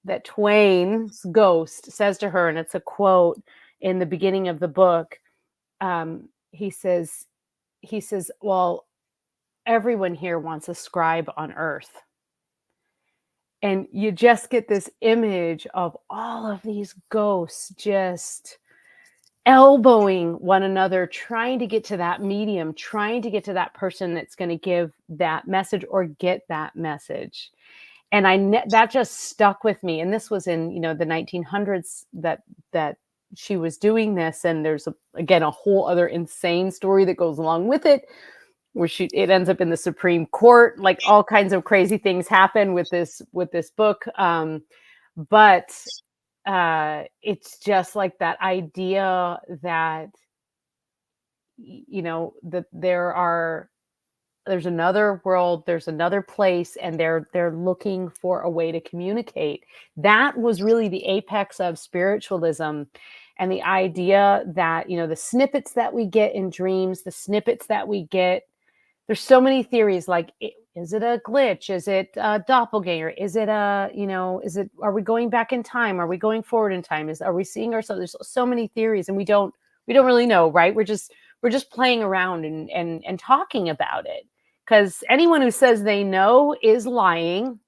that Twain's ghost says to her, and it's a quote in the beginning of the book, he says, well, everyone here wants a scribe on earth. And you just get this image of all of these ghosts just elbowing one another, trying to get to that medium, trying to get to that person that's going to give that message or get that message. And that just stuck with me. And this was in, the 1900s that she was doing this. And there's again a whole other insane story that goes along with it, where it ends up in the Supreme Court. Like, all kinds of crazy things happen with this book. But it's just like that idea that, that there are there's another world, there's another place, and they're looking for a way to communicate. That was really the apex of spiritualism, and the idea that, the snippets that we get in dreams, the snippets that we get, there's so many theories, like, is it a glitch? Is it a doppelganger? Is it are we going back in time? Are we going forward in time? Are we seeing ourselves? There's so many theories, and we don't really know, right? We're just playing around and talking about it, because anyone who says they know is lying,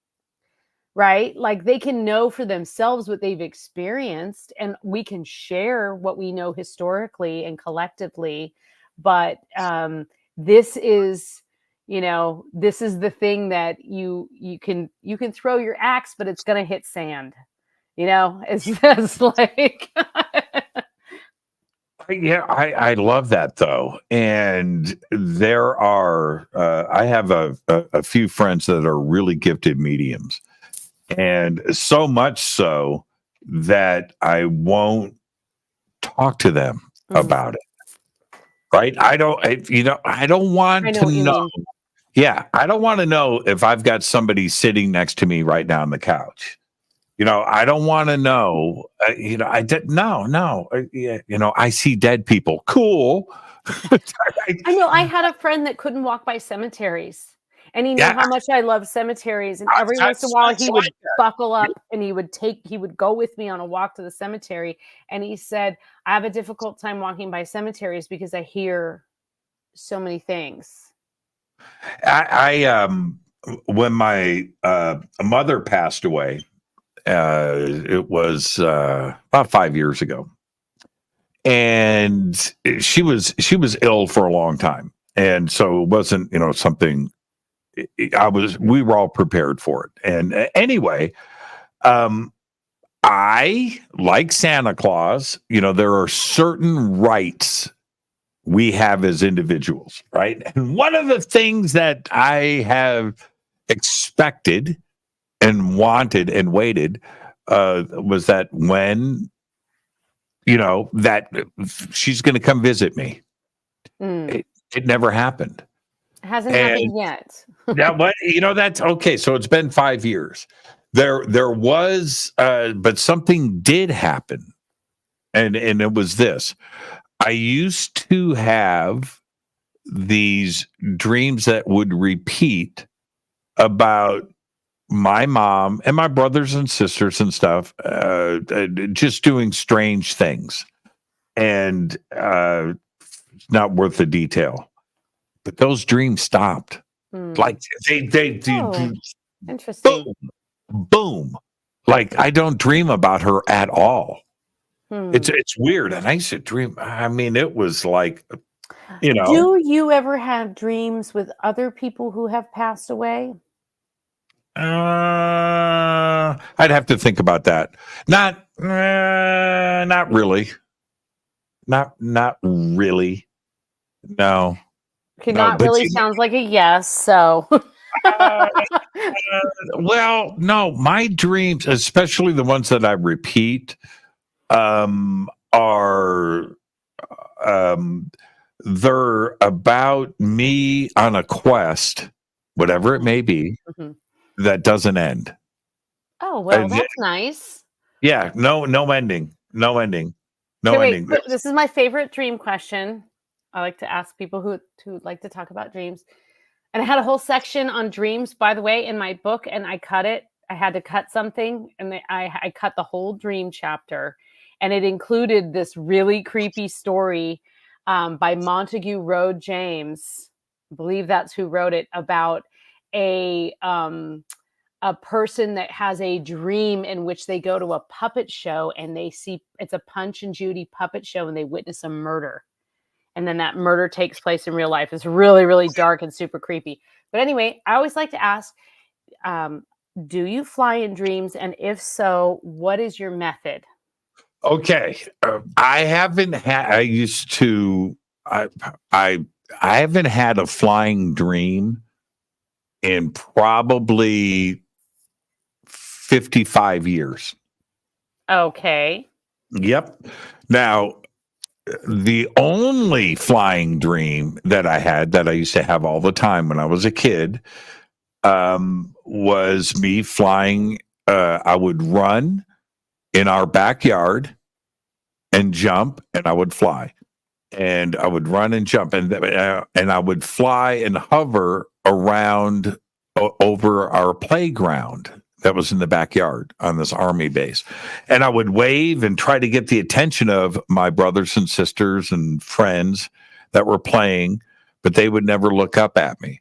right? Like, they can know for themselves what they've experienced, and we can share what we know historically and collectively. But this is, this is the thing that you can throw your axe, but it's going to hit sand. It's like. Yeah, I love that though. And there are, I have a few friends that are really gifted mediums, and so much so that I won't talk to them about it. Right? I don't want I know to what you know. mean. Yeah, I don't want to know if I've got somebody sitting next to me right now on the couch. I don't want to know. I did no. Yeah, I see dead people. Cool. I know. I had a friend that couldn't walk by cemeteries, and he knew Yeah, how much I love cemeteries. And every once in a while, he would buckle up and he would go with me on a walk to the cemetery. And he said, "I have a difficult time walking by cemeteries because I hear so many things." I when my mother passed away, it was about 5 years ago, and she was ill for a long time, and so it wasn't something we were all prepared for it. And anyway, I, like Santa Claus, there are certain rights we have as individuals, right? And one of the things that I have expected and wanted and waited was that when that she's going to come visit me. It never happened. It hasn't happened yet. Yeah, but that's okay. So it's been 5 years. There was, but something did happen, and it was this. I used to have these dreams that would repeat about my mom and my brothers and sisters and stuff, just doing strange things, and not worth the detail. But those dreams stopped. Like they interesting. Boom. Like, I don't dream about her at all. It's weird. And I used to dream. I mean, it was like, Do you ever have dreams with other people who have passed away? I'd have to think about that. Not really. Not really. No. Okay, No, not but really sounds like a yes. So. Well, no, my dreams, especially the ones that I repeat, are they're about me on a quest, whatever it may be, that doesn't end. Oh, well, that's nice. Yeah, no ending. No ending. No Okay, ending. wait, this is my favorite dream question. I like to ask people who like to talk about dreams. And I had a whole section on dreams, by the way, in my book, and I cut it. I had to cut something, and I cut the whole dream chapter. And it included this really creepy story by Montague Rhodes James. I believe that's who wrote it, about a person that has a dream in which they go to a puppet show and they see it's a Punch and Judy puppet show, and they witness a murder. And then that murder takes place in real life. It's really, really dark and super creepy. But anyway, I always like to ask, do you fly in dreams? And if so, what is your method? Okay. I haven't had, I used to, I haven't had a flying dream in probably 55 years. Okay. Yep. Now, the only flying dream that I had, that I used to have all the time when I was a kid, was me flying. I would run in our backyard and jump, and I would fly, and I would run and jump, and I would fly and hover around over our playground that was in the backyard on this army base, and I would wave and try to get the attention of my brothers and sisters and friends that were playing, but they would never look up at me.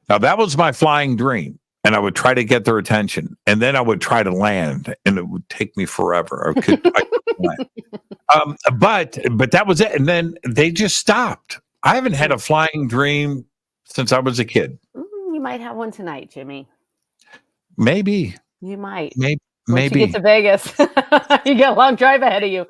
Now that was my flying dream. And I would try to get their attention, and then I would try to land, and it would take me forever. I couldn't land. But that was it. And then they just stopped. I haven't had a flying dream since I was a kid. You might have one tonight, Jimmy. Maybe. You might. Maybe. Once you get to Vegas, you got a long drive ahead of you.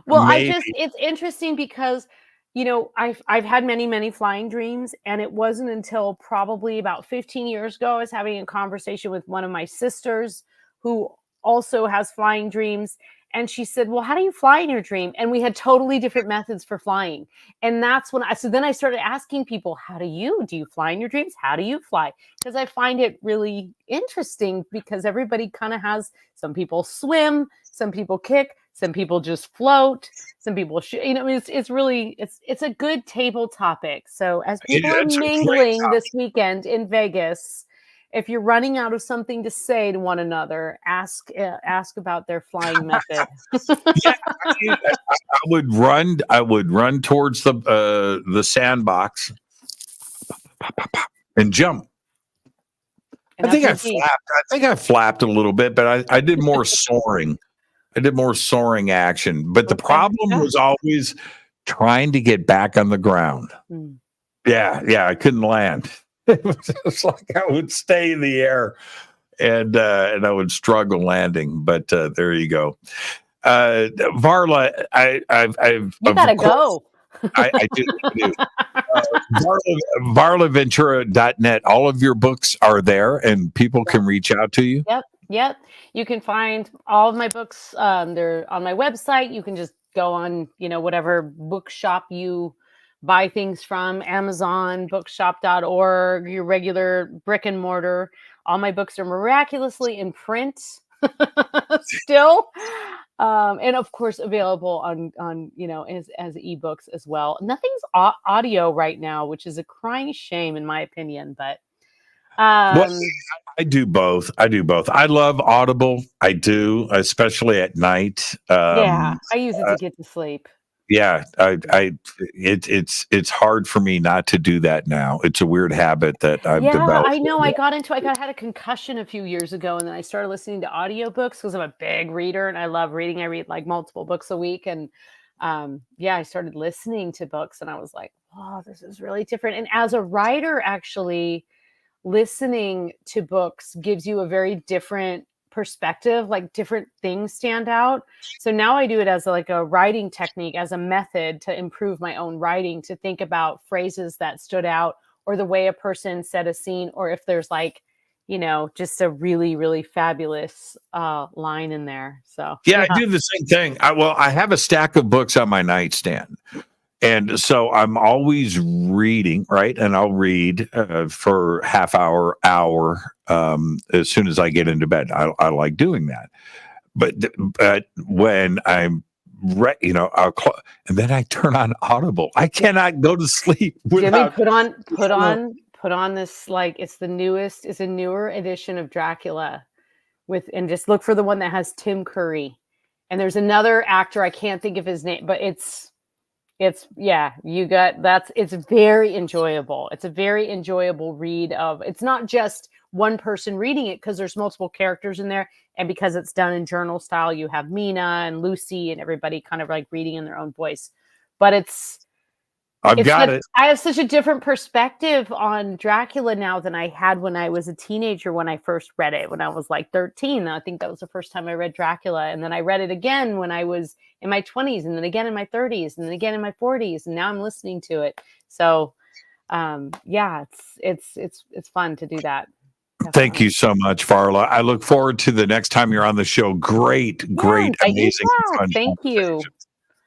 Well, Maybe. It's interesting because, I've had many, many flying dreams, and it wasn't until probably about 15 years ago I was having a conversation with one of my sisters who also has flying dreams. And she said, well, how do you fly in your dream? And we had totally different methods for flying. And that's when then I started asking people, do you fly in your dreams? How do you fly? Because I find it really interesting, because everybody kind of has, some people swim, some people kick, some people just float, some people it's really, it's a good table topic. So as people are mingling this weekend in Vegas, if you're running out of something to say to one another, ask about their flying method. I would run towards the sandbox and jump. And I think I flapped a little bit, but I did more soaring. I did more soaring action. But the problem was always trying to get back on the ground. Yeah, I couldn't land. It was like I would stay in the air, and I would struggle landing. But there you go, Varla. You gotta go. I do. VarlaVentura.net. All of your books are there, and people can reach out to you. Yep. You can find all of my books. They're on my website. You can just go on, whatever bookshop you buy things from, Amazon, bookshop.org, your regular brick and mortar. All my books are miraculously in print still. And of course available on as ebooks as well. Nothing's audio right now, which is a crying shame in my opinion, but well, I do both. I love Audible. I do, especially at night. I use it to get to sleep. Yeah, it's hard for me not to do that now. It's a weird habit that I've developed. I know. I had a concussion a few years ago, and then I started listening to audiobooks because I'm a big reader and I love reading. I read like multiple books a week, and I started listening to books, and I was like, "Oh, this is really different." And as a writer, actually, listening to books gives you a very different perspective, like different things stand out. So now I do it as a writing technique, as a method to improve my own writing, to think about phrases that stood out, or the way a person said a scene, or if there's just a really, really fabulous line in there. So I do the same thing. I have a stack of books on my nightstand. And so I'm always reading, right? And I'll read for half hour, as soon as I get into bed. I like doing that. But when I'm I'll and then I turn on Audible. I cannot go to sleep without. Jimmy, put on this, it's a newer edition of Dracula and just look for the one that has Tim Curry. And there's another actor, I can't think of his name, but it's very enjoyable. It's a very enjoyable read it's not just one person reading it, because there's multiple characters in there. And because it's done in journal style, you have Mina and Lucy and everybody kind of like reading in their own voice. But I have such a different perspective on Dracula now than I had when I was a teenager, when I first read it, when I was like 13. I think that was the first time I read Dracula. And then I read it again when I was in my 20s, and then again in my 30s, and then again in my 40s. And now I'm listening to it. So it's fun to do that. Thank you so much, Varla. I look forward to the next time you're on the show. Great, amazing. Thank you.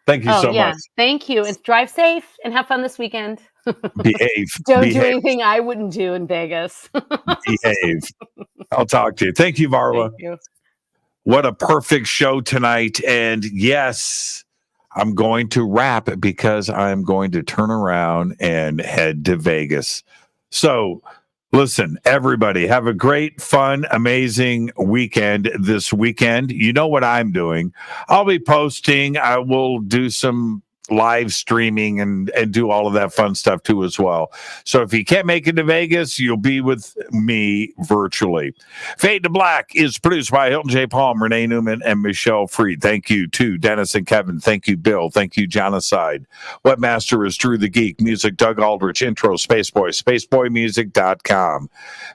Thank you so much. Thank you. And drive safe and have fun this weekend. Behave. Don't do anything I wouldn't do in Vegas. Behave. I'll talk to you. Thank you, Varla. Thank you. What a perfect show tonight. And yes, I'm going to wrap because I'm going to turn around and head to Vegas. So listen, everybody, have a great, fun, amazing weekend this weekend. You know what I'm doing. I'll be posting. I will do some live streaming and do all of that fun stuff too as well. So if you can't make it to Vegas, you'll be with me virtually. Fade to Black is produced by Hilton J. Palm, Renee Newman, and Michelle Freed. Thank you to Dennis and Kevin. Thank you, Bill. Thank you, Jonacide. Webmaster is Drew the Geek. Music, Doug Aldrich. Intro, Spaceboy. SpaceboyMusic.com.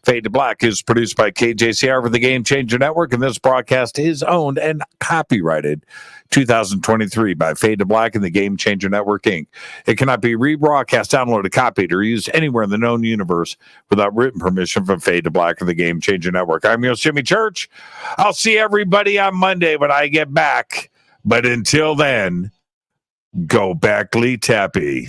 Fade to Black is produced by KJCR for the Game Changer Network, and this broadcast is owned and copyrighted 2023 by Fade to Black and the Game Changer Network, Inc. It cannot be rebroadcast, downloaded, copied, or used anywhere in the known universe without written permission from Fade to Black and the Game Changer Network. I'm your host, Jimmy Church. I'll see everybody on Monday when I get back. But until then, go back, Lee Tappy.